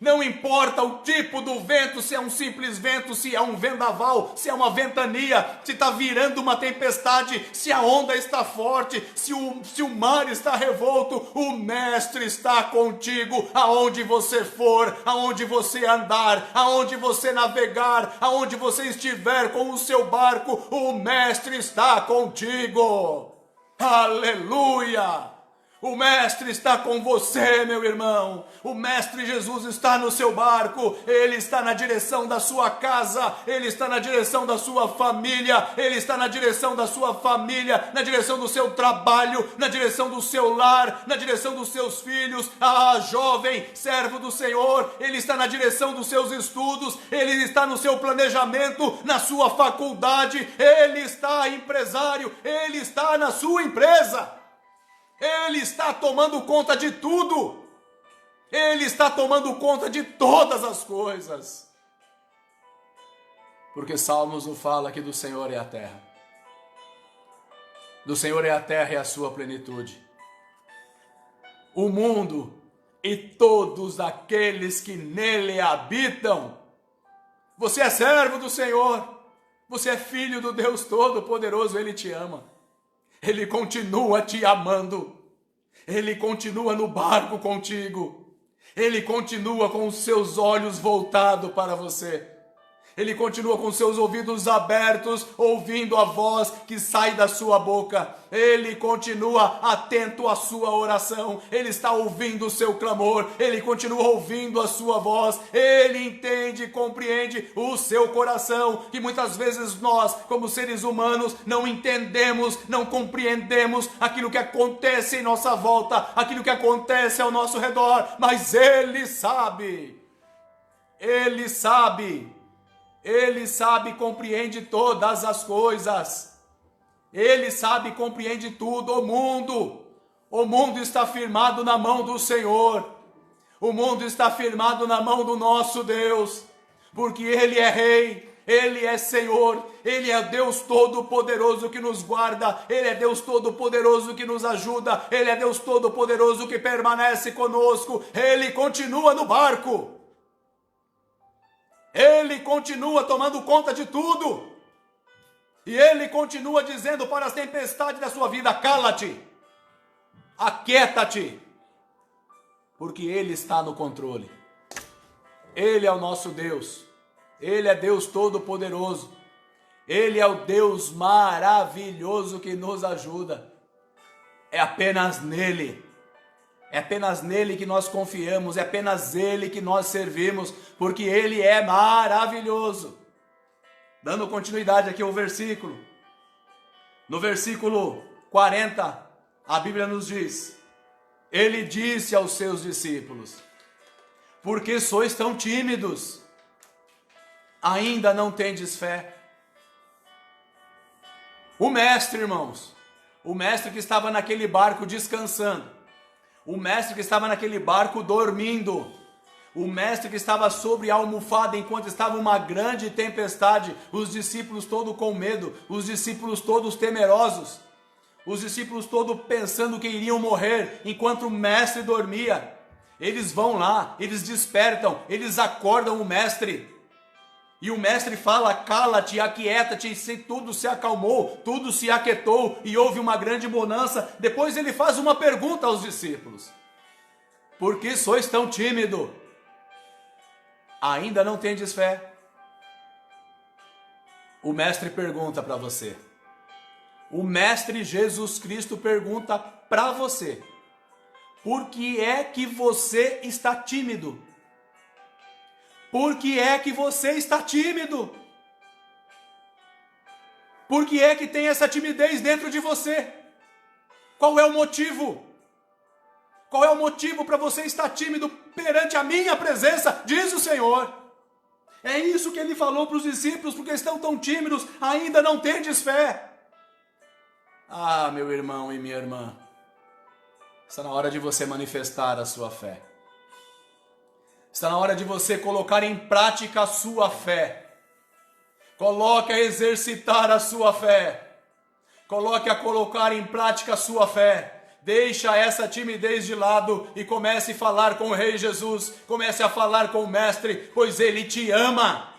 Não importa o tipo do vento, se é um simples vento, se é um vendaval, se é uma ventania, se está virando uma tempestade, se a onda está forte, se o mar está revolto, o Mestre está contigo, aonde você for, aonde você andar, aonde você navegar, aonde você estiver com o seu barco, o Mestre está contigo. Aleluia! O Mestre está com você, meu irmão. O Mestre Jesus está no seu barco. Ele está na direção da sua casa. Ele está na direção da sua família. Ele está na direção da sua família, na direção do seu trabalho, na direção do seu lar, na direção dos seus filhos. Ah, jovem, servo do Senhor, Ele está na direção dos seus estudos. Ele está no seu planejamento, na sua faculdade. Ele está empresário. Ele está na sua empresa. Ele está tomando conta de tudo. Ele está tomando conta de todas as coisas. Porque Salmos nos fala que do Senhor é a terra. Do Senhor é a terra e a sua plenitude. O mundo e todos aqueles que nele habitam. Você é servo do Senhor, você é filho do Deus Todo-Poderoso, Ele te ama, Ele continua te amando, Ele continua no barco contigo, Ele continua com os seus olhos voltados para você. Ele continua com seus ouvidos abertos, ouvindo a voz que sai da sua boca. Ele continua atento à sua oração. Ele está ouvindo o seu clamor. Ele continua ouvindo a sua voz. Ele entende e compreende o seu coração. Que muitas vezes nós, como seres humanos, não entendemos, não compreendemos aquilo que acontece em nossa volta, aquilo que acontece ao nosso redor. Mas Ele sabe. Ele sabe. Ele sabe e compreende todas as coisas. Ele sabe e compreende tudo. O mundo está firmado na mão do Senhor. O mundo está firmado na mão do nosso Deus. Porque Ele é Rei, Ele é Senhor, Ele é Deus Todo-Poderoso que nos guarda, Ele é Deus Todo-Poderoso que nos ajuda, Ele é Deus Todo-Poderoso que permanece conosco. Ele continua no barco. Ele continua tomando conta de tudo. E Ele continua dizendo para as tempestades da sua vida: cala-te, aquieta-te, porque Ele está no controle. Ele é o nosso Deus. Ele é Deus Todo-Poderoso. Ele é o Deus maravilhoso que nos ajuda. É apenas nele. É apenas nele que nós confiamos, é apenas ele que nós servimos, porque ele é maravilhoso. Dando continuidade aqui ao versículo. No versículo 40, a Bíblia nos diz: Ele disse aos seus discípulos: por que sois tão tímidos? Ainda não tendes fé? O mestre, irmãos, o mestre que estava naquele barco descansando, o mestre que estava naquele barco dormindo, o mestre que estava sobre a almofada enquanto estava uma grande tempestade, os discípulos todos com medo, os discípulos todos temerosos, os discípulos todos pensando que iriam morrer enquanto o mestre dormia. Eles vão lá, eles despertam, eles acordam o mestre. E o mestre fala: cala-te, aquieta-te, e tudo se acalmou, tudo se aquietou e houve uma grande bonança. Depois ele faz uma pergunta aos discípulos: por que sois tão tímidos? Ainda não tendes fé? O mestre pergunta para você. O mestre Jesus Cristo pergunta para você: por que é que você está tímido? Por que é que você está tímido? Por que é que tem essa timidez dentro de você? Qual é o motivo? Qual é o motivo para você estar tímido perante a minha presença? Diz o Senhor. É isso que Ele falou para os discípulos: porque estão tão tímidos, ainda não tendes fé. Ah, meu irmão e minha irmã, está na hora de você manifestar a sua fé. Está na hora de você colocar em prática a sua fé. Coloque a exercitar a sua fé. Coloque a colocar em prática a sua fé. Deixa essa timidez de lado e comece a falar com o Rei Jesus. Comece a falar com o Mestre, pois Ele te ama.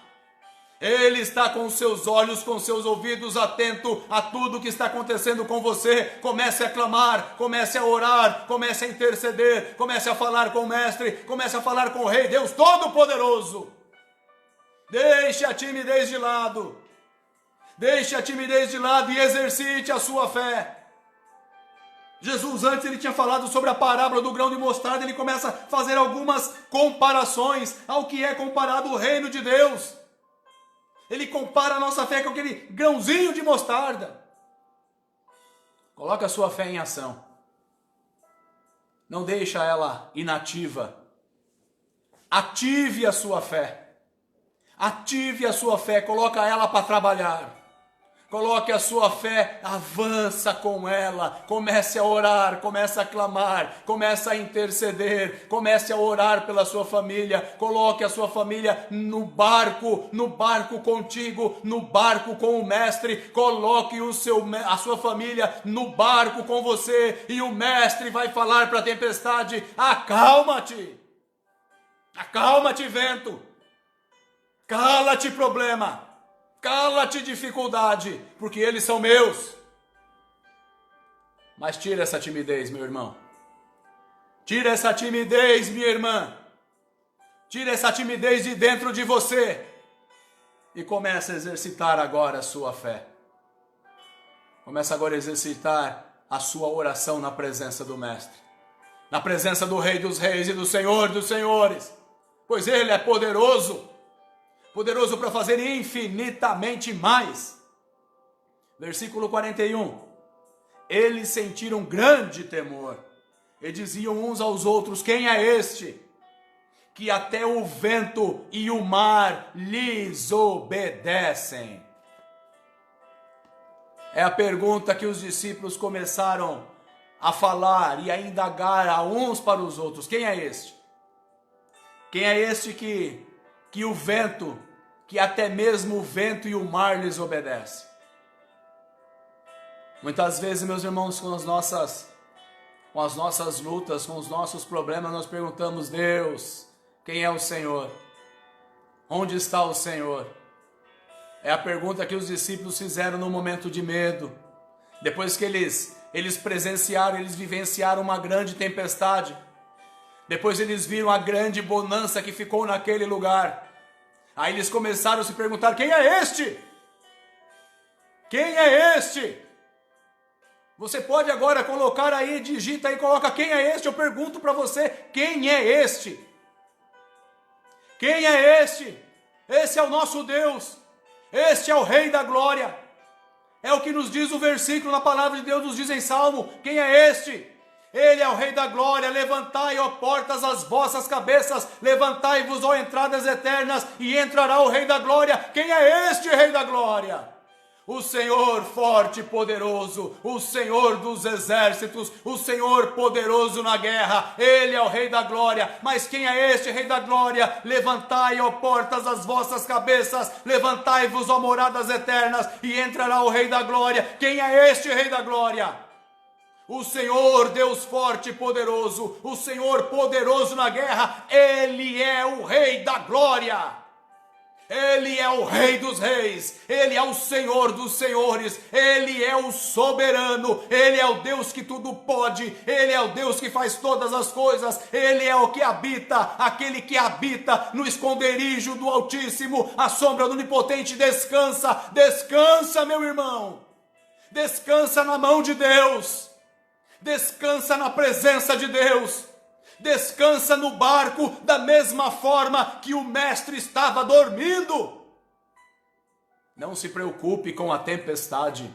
Ele está com seus olhos, com seus ouvidos atento a tudo que está acontecendo com você. Comece a clamar, comece a orar, comece a interceder, comece a falar com o Mestre, comece a falar com o Rei Deus Todo-Poderoso. Deixe a timidez de lado. Deixe a timidez de lado e exercite a sua fé. Jesus, antes, ele tinha falado sobre a parábola do grão de mostarda. Ele começa a fazer algumas comparações ao que é comparado o reino de Deus. Ele compara a nossa fé com aquele grãozinho de mostarda. Coloque a sua fé em ação. Não deixa ela inativa. Ative a sua fé. Ative a sua fé. Coloca ela para trabalhar. Coloque a sua fé, avança com ela, comece a orar, comece a clamar, comece a interceder, comece a orar pela sua família, coloque a sua família no barco contigo, no barco com o mestre, coloque a sua família no barco com você, e o mestre vai falar para a tempestade: acalma-te, acalma-te vento, cala-te problema, cala-te dificuldade, porque eles são meus. Mas tira essa timidez, meu irmão. Tira essa timidez, minha irmã. Tira essa timidez de dentro de você. E comece a exercitar agora a sua fé. Comece agora a exercitar a sua oração na presença do Mestre. Na presença do Rei dos Reis e do Senhor dos Senhores. Pois Ele é poderoso. Poderoso para fazer infinitamente mais. Versículo 41. Eles sentiram grande temor e diziam uns aos outros: quem é este, que até o vento e o mar lhes obedecem? É a pergunta que os discípulos começaram a falar e a indagar a uns para os outros: quem é este? Quem é este que o vento, que até mesmo o vento e o mar lhes obedecem? Muitas vezes, meus irmãos, com as nossas lutas, com os nossos problemas, nós perguntamos: Deus, quem é o Senhor? Onde está o Senhor? É a pergunta que os discípulos fizeram no momento de medo. Depois que eles presenciaram, eles vivenciaram uma grande tempestade. Depois eles viram a grande bonança que ficou naquele lugar. Aí eles começaram a se perguntar: quem é este? Quem é este? Você pode agora colocar aí, digita aí, coloca: quem é este? Eu pergunto para você: quem é este? Quem é este? Esse é o nosso Deus. Este é o Rei da Glória. É o que nos diz o versículo na palavra de Deus, nos diz em Salmo: quem é este? Ele é o Rei da Glória. Levantai, ó portas, as vossas cabeças, levantai-vos, ó entradas eternas, e entrará o Rei da Glória. Quem é este Rei da Glória? O Senhor forte e poderoso, o Senhor dos exércitos, o Senhor poderoso na guerra. Ele é o Rei da Glória. Mas quem é este Rei da Glória? Levantai, ó portas, as vossas cabeças, levantai-vos, ó moradas eternas, e entrará o Rei da Glória. Quem é este Rei da Glória? O Senhor, Deus forte e poderoso, o Senhor poderoso na guerra. Ele é o Rei da Glória. Ele é o Rei dos Reis, Ele é o Senhor dos Senhores, Ele é o soberano, Ele é o Deus que tudo pode, Ele é o Deus que faz todas as coisas, Ele é o que habita, aquele que habita no esconderijo do Altíssimo, a sombra do Onipotente. Descansa, descansa, meu irmão, descansa na mão de Deus, descansa na presença de Deus. Descansa no barco da mesma forma que o mestre estava dormindo. Não se preocupe com a tempestade.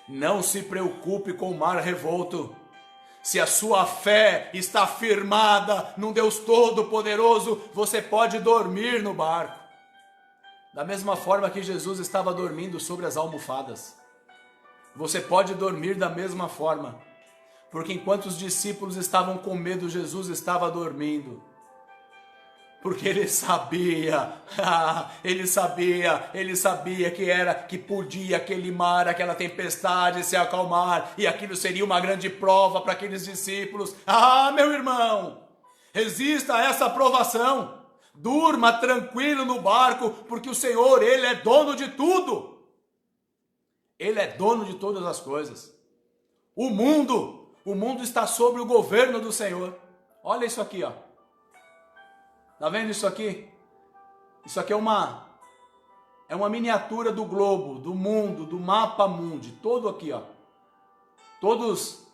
Não se preocupe com o mar revolto. Se a sua fé está firmada num Deus Todo-Poderoso, você pode dormir no barco. Da mesma forma que Jesus estava dormindo sobre as almofadas. Você pode dormir da mesma forma. Porque enquanto os discípulos estavam com medo, Jesus estava dormindo. Porque ele sabia que podia aquele mar, aquela tempestade se acalmar, e aquilo seria uma grande prova para aqueles discípulos. Meu irmão, resista a essa provação. Durma tranquilo no barco, porque o Senhor, Ele é dono de tudo. Ele é dono de todas as coisas. O mundo está sob o governo do Senhor. Olha isso aqui, ó. Tá vendo isso aqui? Isso aqui é uma miniatura do globo, do mundo, do mapa mundi, todo aqui, ó. Todos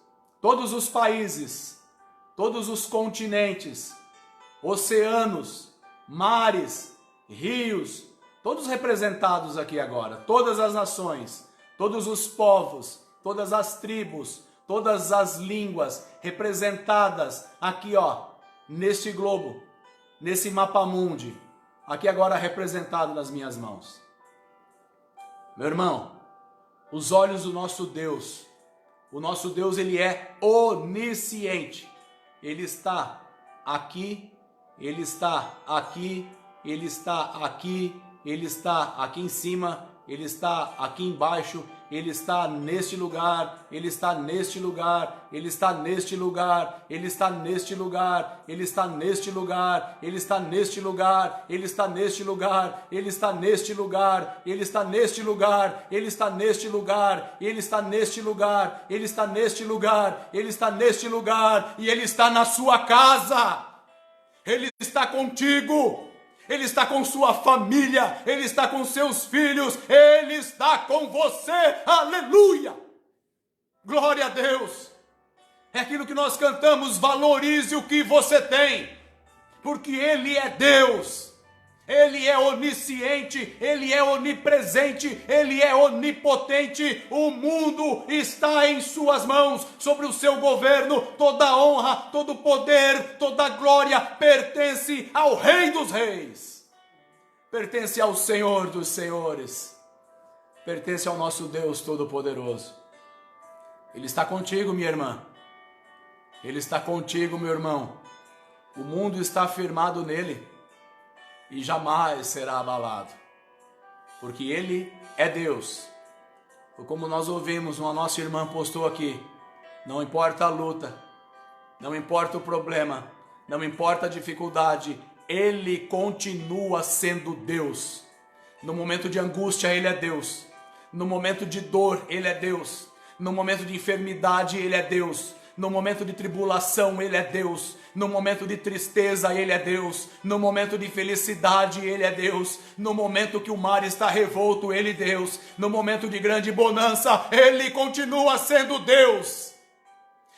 os países, todos os continentes, oceanos, mares, rios, todos representados aqui agora, todas as nações, todos os povos, todas as tribos, todas as línguas representadas aqui, ó, neste globo, nesse mapa mundi, aqui agora representado nas minhas mãos. Meu irmão, os olhos do nosso Deus. O nosso Deus, ele é onisciente. Ele está aqui, ele está aqui, ele está aqui, ele está aqui em cima, ele está aqui embaixo, ele está neste lugar, ele está neste lugar, ele está neste lugar, ele está neste lugar, ele está neste lugar, ele está neste lugar, ele está neste lugar, ele está neste lugar, ele está neste lugar, ele está neste lugar, ele está neste lugar, ele está neste lugar, ele está neste lugar, e ele está na sua casa. Ele está contigo. Ele está com sua família, Ele está com seus filhos, Ele está com você, aleluia, glória a Deus. É aquilo que nós cantamos, valorize o que você tem, porque Ele é Deus, Ele é onisciente, Ele é onipresente, Ele é onipotente, o mundo está em suas mãos, sobre o seu governo, toda a honra, todo o poder, toda a glória pertence ao Rei dos Reis, pertence ao Senhor dos Senhores, pertence ao nosso Deus Todo-Poderoso. Ele está contigo, minha irmã, Ele está contigo, meu irmão, o mundo está firmado nele, e jamais será abalado, porque Ele é Deus. Como nós ouvimos, uma nossa irmã postou aqui, não importa a luta, não importa o problema, não importa a dificuldade, Ele continua sendo Deus. No momento de angústia, Ele é Deus. No momento de dor, Ele é Deus. No momento de enfermidade, Ele é Deus. No momento de tribulação, Ele é Deus. No momento de tristeza, Ele é Deus. No momento de felicidade, Ele é Deus. No momento que o mar está revolto, Ele é Deus. No momento de grande bonança, Ele continua sendo Deus.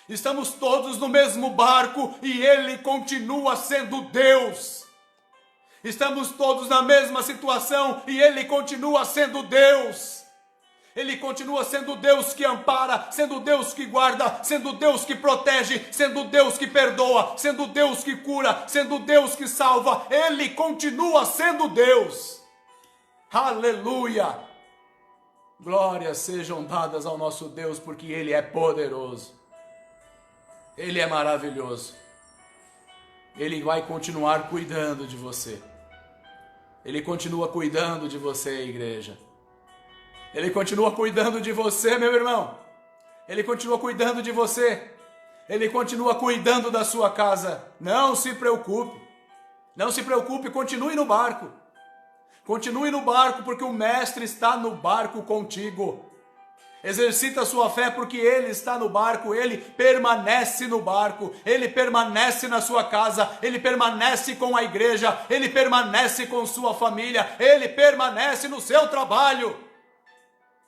Estamos todos no mesmo barco e Ele continua sendo Deus. Estamos todos na mesma situação e Ele continua sendo Deus. Ele continua sendo Deus que ampara, sendo Deus que guarda, sendo Deus que protege, sendo Deus que perdoa, sendo Deus que cura, sendo Deus que salva. Ele continua sendo Deus. Aleluia! Glórias sejam dadas ao nosso Deus, porque Ele é poderoso. Ele é maravilhoso. Ele vai continuar cuidando de você. Ele continua cuidando de você, igreja. Ele continua cuidando de você, meu irmão. Ele continua cuidando de você. Ele continua cuidando da sua casa. Não se preocupe. Não se preocupe, continue no barco. Continue no barco, porque o Mestre está no barco contigo. Exercita a sua fé, porque Ele está no barco, Ele permanece no barco, Ele permanece na sua casa, Ele permanece com a igreja, Ele permanece com sua família, Ele permanece no seu trabalho.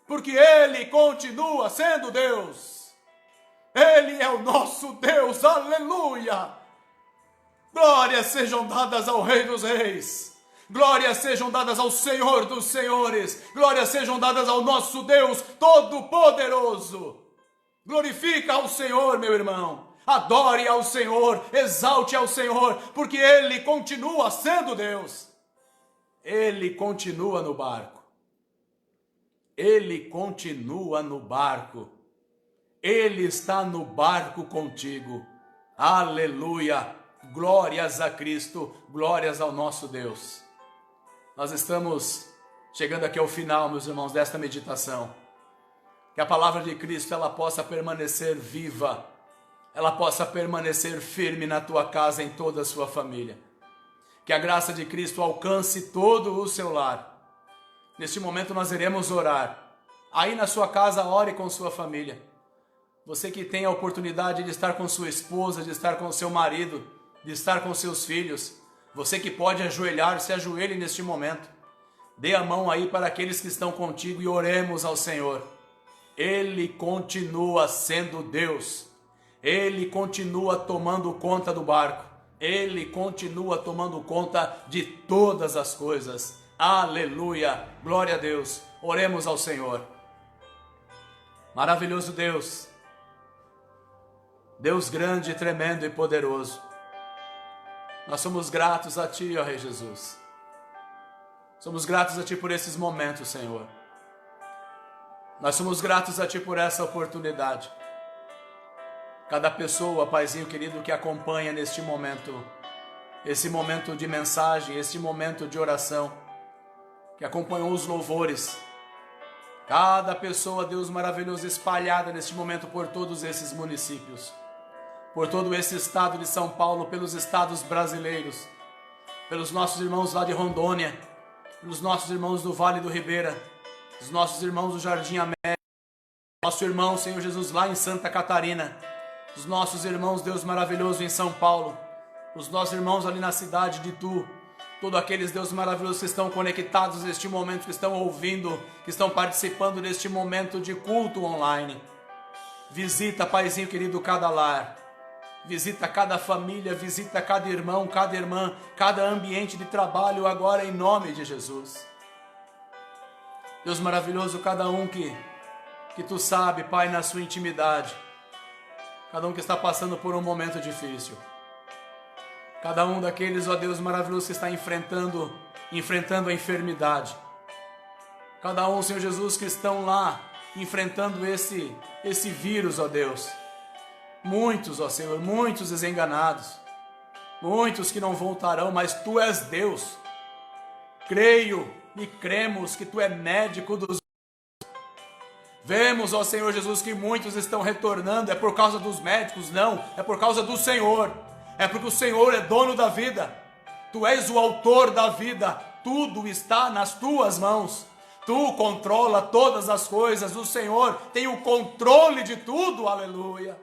Porque Ele continua sendo Deus. Ele é o nosso Deus, aleluia. Glórias sejam dadas ao Rei dos Reis. Glórias sejam dadas ao Senhor dos Senhores. Glórias sejam dadas ao nosso Deus Todo-Poderoso. Glorifica ao Senhor, meu irmão. Adore ao Senhor, exalte ao Senhor, porque Ele continua sendo Deus. Ele continua no barco. Ele continua no barco. Ele está no barco contigo. Aleluia. Glórias a Cristo. Glórias ao nosso Deus. Nós estamos chegando aqui ao final, meus irmãos, desta meditação. Que a palavra de Cristo ela possa permanecer viva. Ela possa permanecer firme na tua casa, em toda a sua família. Que a graça de Cristo alcance todo o seu lar. Neste momento nós iremos orar. Aí na sua casa, ore com sua família. Você que tem a oportunidade de estar com sua esposa, de estar com seu marido, de estar com seus filhos. Você que pode ajoelhar, se ajoelhe neste momento. Dê a mão aí para aqueles que estão contigo e oremos ao Senhor. Ele continua sendo Deus. Ele continua tomando conta do barco. Ele continua tomando conta de todas as coisas. Aleluia, glória a Deus. Oremos ao Senhor. Maravilhoso Deus, Deus grande, tremendo e poderoso. Nós somos gratos a Ti, ó Rei Jesus. Somos gratos a Ti por esses momentos, Senhor. Nós somos gratos a Ti por essa oportunidade. Cada pessoa, Paizinho querido, que acompanha neste momento, esse momento de mensagem, esse momento de oração, que acompanhou os louvores, cada pessoa, Deus maravilhoso, espalhada neste momento por todos esses municípios, por todo esse estado de São Paulo, pelos estados brasileiros, pelos nossos irmãos lá de Rondônia, pelos nossos irmãos do Vale do Ribeira, os nossos irmãos do Jardim América, nosso irmão, Senhor Jesus, lá em Santa Catarina, os nossos irmãos, Deus maravilhoso, em São Paulo, os nossos irmãos ali na cidade de Itu, todos aqueles, Deus maravilhoso, que estão conectados neste momento, que estão ouvindo, que estão participando deste momento de culto online. Visita, Paizinho querido, cada lar, visita cada família, visita cada irmão, cada irmã, cada ambiente de trabalho agora em nome de Jesus. Deus maravilhoso, cada um que Tu sabe, Pai, na sua intimidade, cada um que está passando por um momento difícil, cada um daqueles, ó Deus maravilhoso, que está enfrentando a enfermidade, cada um, Senhor Jesus, que estão lá enfrentando esse vírus, ó Deus. Muitos, ó Senhor, muitos desenganados, muitos que não voltarão, mas Tu és Deus. Creio e cremos que Tu é médico dos. Vemos, ó Senhor Jesus, que muitos estão retornando, é por causa dos médicos? Não, é por causa do Senhor, é porque o Senhor é dono da vida, Tu és o autor da vida, tudo está nas Tuas mãos, Tu controla todas as coisas, o Senhor tem o controle de tudo, aleluia.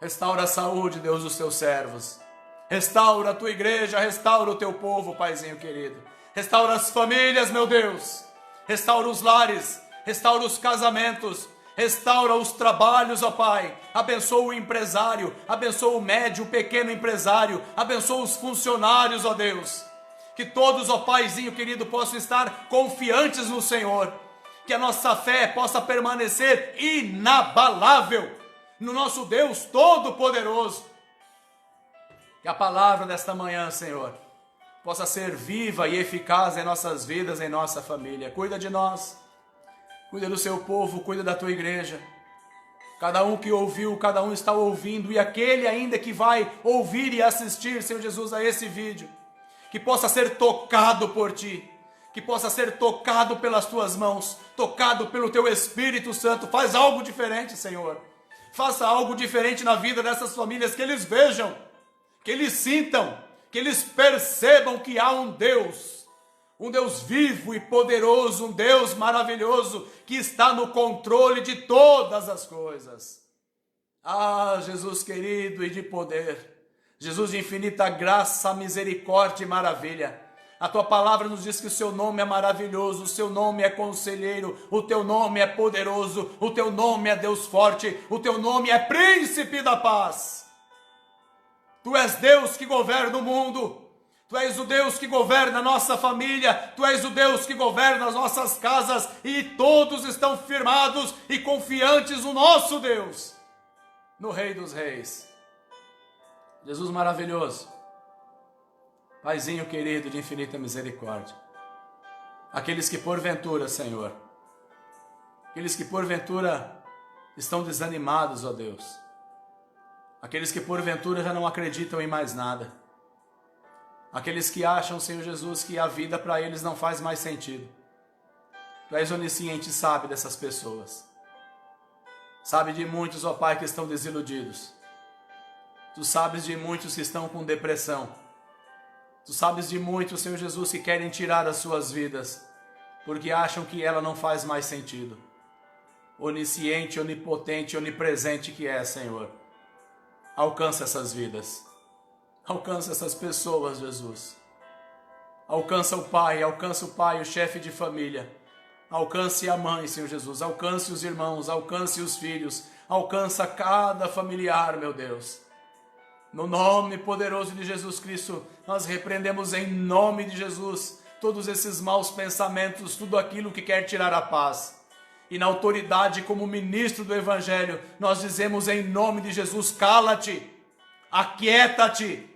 Restaura a saúde, Deus, dos Teus servos, restaura a Tua igreja, restaura o Teu povo, Paizinho querido, restaura as famílias, meu Deus, restaura os lares, restaura os casamentos, restaura os trabalhos, ó Pai, abençoa o empresário, abençoa o médio, o pequeno empresário, abençoa os funcionários, ó Deus, que todos, ó Paizinho querido, possam estar confiantes no Senhor, que a nossa fé possa permanecer inabalável no nosso Deus Todo-Poderoso, que a palavra desta manhã, Senhor, possa ser viva e eficaz em nossas vidas, em nossa família. Cuida de nós, cuida do Seu povo, cuida da Tua igreja. Cada um que ouviu, cada um está ouvindo, e aquele ainda que vai ouvir e assistir, Senhor Jesus, a esse vídeo, que possa ser tocado por Ti, que possa ser tocado pelas Tuas mãos, tocado pelo Teu Espírito Santo. Faz algo diferente, Senhor. Faça algo diferente na vida dessas famílias, que eles vejam, que eles sintam, que eles percebam que há um Deus vivo e poderoso, um Deus maravilhoso, que está no controle de todas as coisas. Ah, Jesus querido e de poder, Jesus de infinita graça, misericórdia e maravilha, a Tua palavra nos diz que o Seu nome é maravilhoso, o Seu nome é conselheiro, o Teu nome é poderoso, o Teu nome é Deus forte, o Teu nome é príncipe da paz. Tu és Deus que governa o mundo, Tu és o Deus que governa a nossa família, Tu és o Deus que governa as nossas casas, e todos estão firmados e confiantes no nosso Deus, no Rei dos Reis. Jesus maravilhoso, Paizinho querido de infinita misericórdia, aqueles que porventura, Senhor, aqueles que porventura estão desanimados, ó Deus, aqueles que porventura já não acreditam em mais nada, aqueles que acham, Senhor Jesus, que a vida para eles não faz mais sentido. Tu és onisciente e sabe dessas pessoas, sabe de muitos, ó Pai, que estão desiludidos, Tu sabes de muitos que estão com depressão, Tu sabes de muitos, Senhor Jesus, que querem tirar as suas vidas, porque acham que ela não faz mais sentido. Onisciente, onipotente, onipresente que é, Senhor, alcança essas vidas, alcança essas pessoas, Jesus. Alcança o pai, o chefe de família, alcance a mãe, Senhor Jesus, alcance os irmãos, alcance os filhos, alcança cada familiar, meu Deus. No nome poderoso de Jesus Cristo, nós repreendemos em nome de Jesus todos esses maus pensamentos, tudo aquilo que quer tirar a paz. E na autoridade como ministro do Evangelho, nós dizemos em nome de Jesus, cala-te, aquieta-te,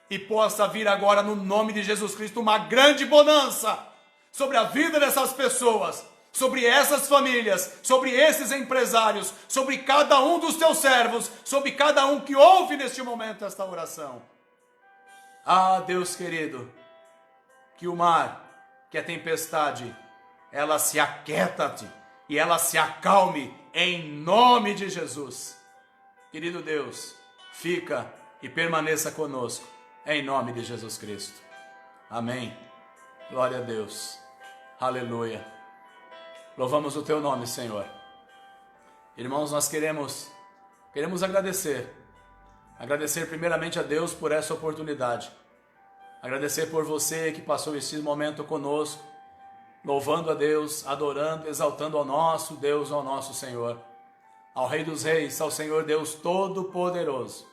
e possa vir agora no nome de Jesus Cristo uma grande bonança sobre a vida dessas pessoas, sobre essas famílias, sobre esses empresários, sobre cada um dos teus servos, sobre cada um que ouve neste momento esta oração. Ah, Deus querido, que o mar, que a tempestade, ela se aquieta e ela se acalme em nome de Jesus. Querido Deus, fica e permaneça conosco em nome de Jesus Cristo. Amém. Glória a Deus. Aleluia. Louvamos o teu nome, Senhor. Irmãos, nós queremos agradecer primeiramente a Deus por essa oportunidade. Agradecer por você que passou esse momento conosco, louvando a Deus, adorando, exaltando ao nosso Deus, ao nosso Senhor, ao Rei dos Reis, ao Senhor Deus Todo-Poderoso.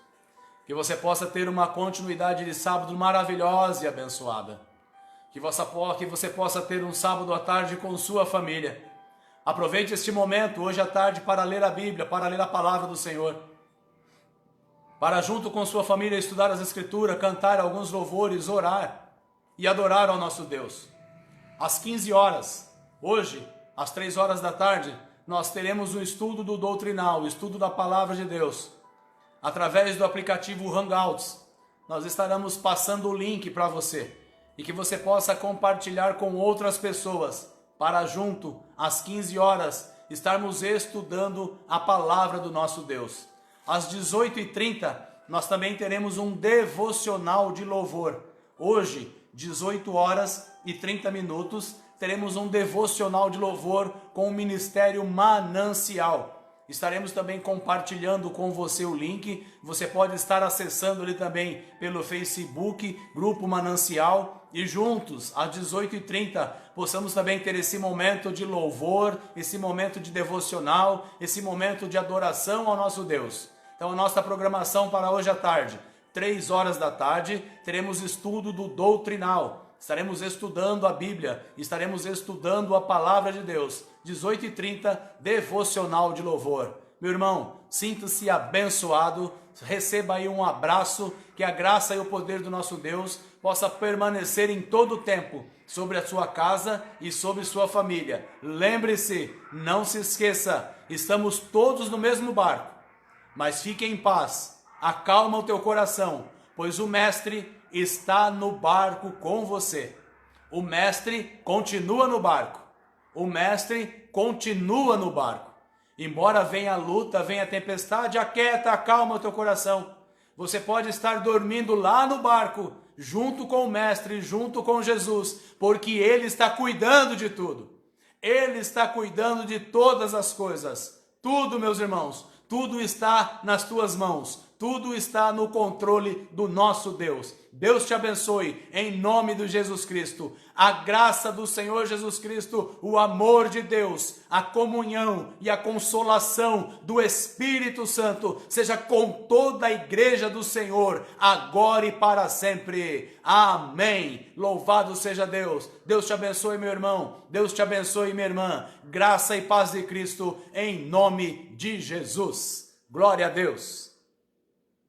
Que você possa ter uma continuidade de sábado maravilhosa e abençoada. Que você possa ter um sábado à tarde com sua família. Aproveite este momento, hoje à tarde, para ler a Bíblia, para ler a palavra do Senhor. Para junto com sua família estudar as Escrituras, cantar alguns louvores, orar e adorar ao nosso Deus. Às 15 horas, hoje, às 3 horas da tarde, nós teremos um estudo do Doutrinal, o estudo da Palavra de Deus. Através do aplicativo Hangouts, nós estaremos passando o link para você e que você possa compartilhar com outras pessoas para junto, às 15 horas, estarmos estudando a Palavra do nosso Deus. Às 18h30, nós também teremos um devocional de louvor. Hoje, 18 horas e 30 minutos, teremos um devocional de louvor com o Ministério Manancial. Estaremos também compartilhando com você o link. Você pode estar acessando ele também pelo Facebook, Grupo Manancial. E juntos, às 18h30, possamos também ter esse momento de louvor, esse momento de devocional, esse momento de adoração ao nosso Deus. Então, a nossa programação para hoje à tarde, 3 horas da tarde, teremos estudo do Doutrinal. Estaremos estudando a Bíblia, estaremos estudando a Palavra de Deus. 18h30, devocional de louvor. Meu irmão, sinta-se abençoado, receba aí um abraço, que a graça e o poder do nosso Deus possa permanecer em todo o tempo sobre a sua casa e sobre sua família. Lembre-se, não se esqueça, estamos todos no mesmo barco, mas fique em paz, acalma o teu coração, pois o Mestre está no barco com você. O Mestre continua no barco. O Mestre continua no barco. Embora venha a luta, venha a tempestade, aquieta, acalma o teu coração. Você pode estar dormindo lá no barco, junto com o Mestre, junto com Jesus, porque Ele está cuidando de tudo. Ele está cuidando de todas as coisas. Tudo, meus irmãos, tudo está nas tuas mãos. Tudo está no controle do nosso Deus. Deus te abençoe em nome de Jesus Cristo. A graça do Senhor Jesus Cristo, o amor de Deus, a comunhão e a consolação do Espírito Santo seja com toda a igreja do Senhor, agora e para sempre. Amém. Louvado seja Deus. Deus te abençoe, meu irmão. Deus te abençoe, minha irmã. Graça e paz de Cristo em nome de Jesus. Glória a Deus.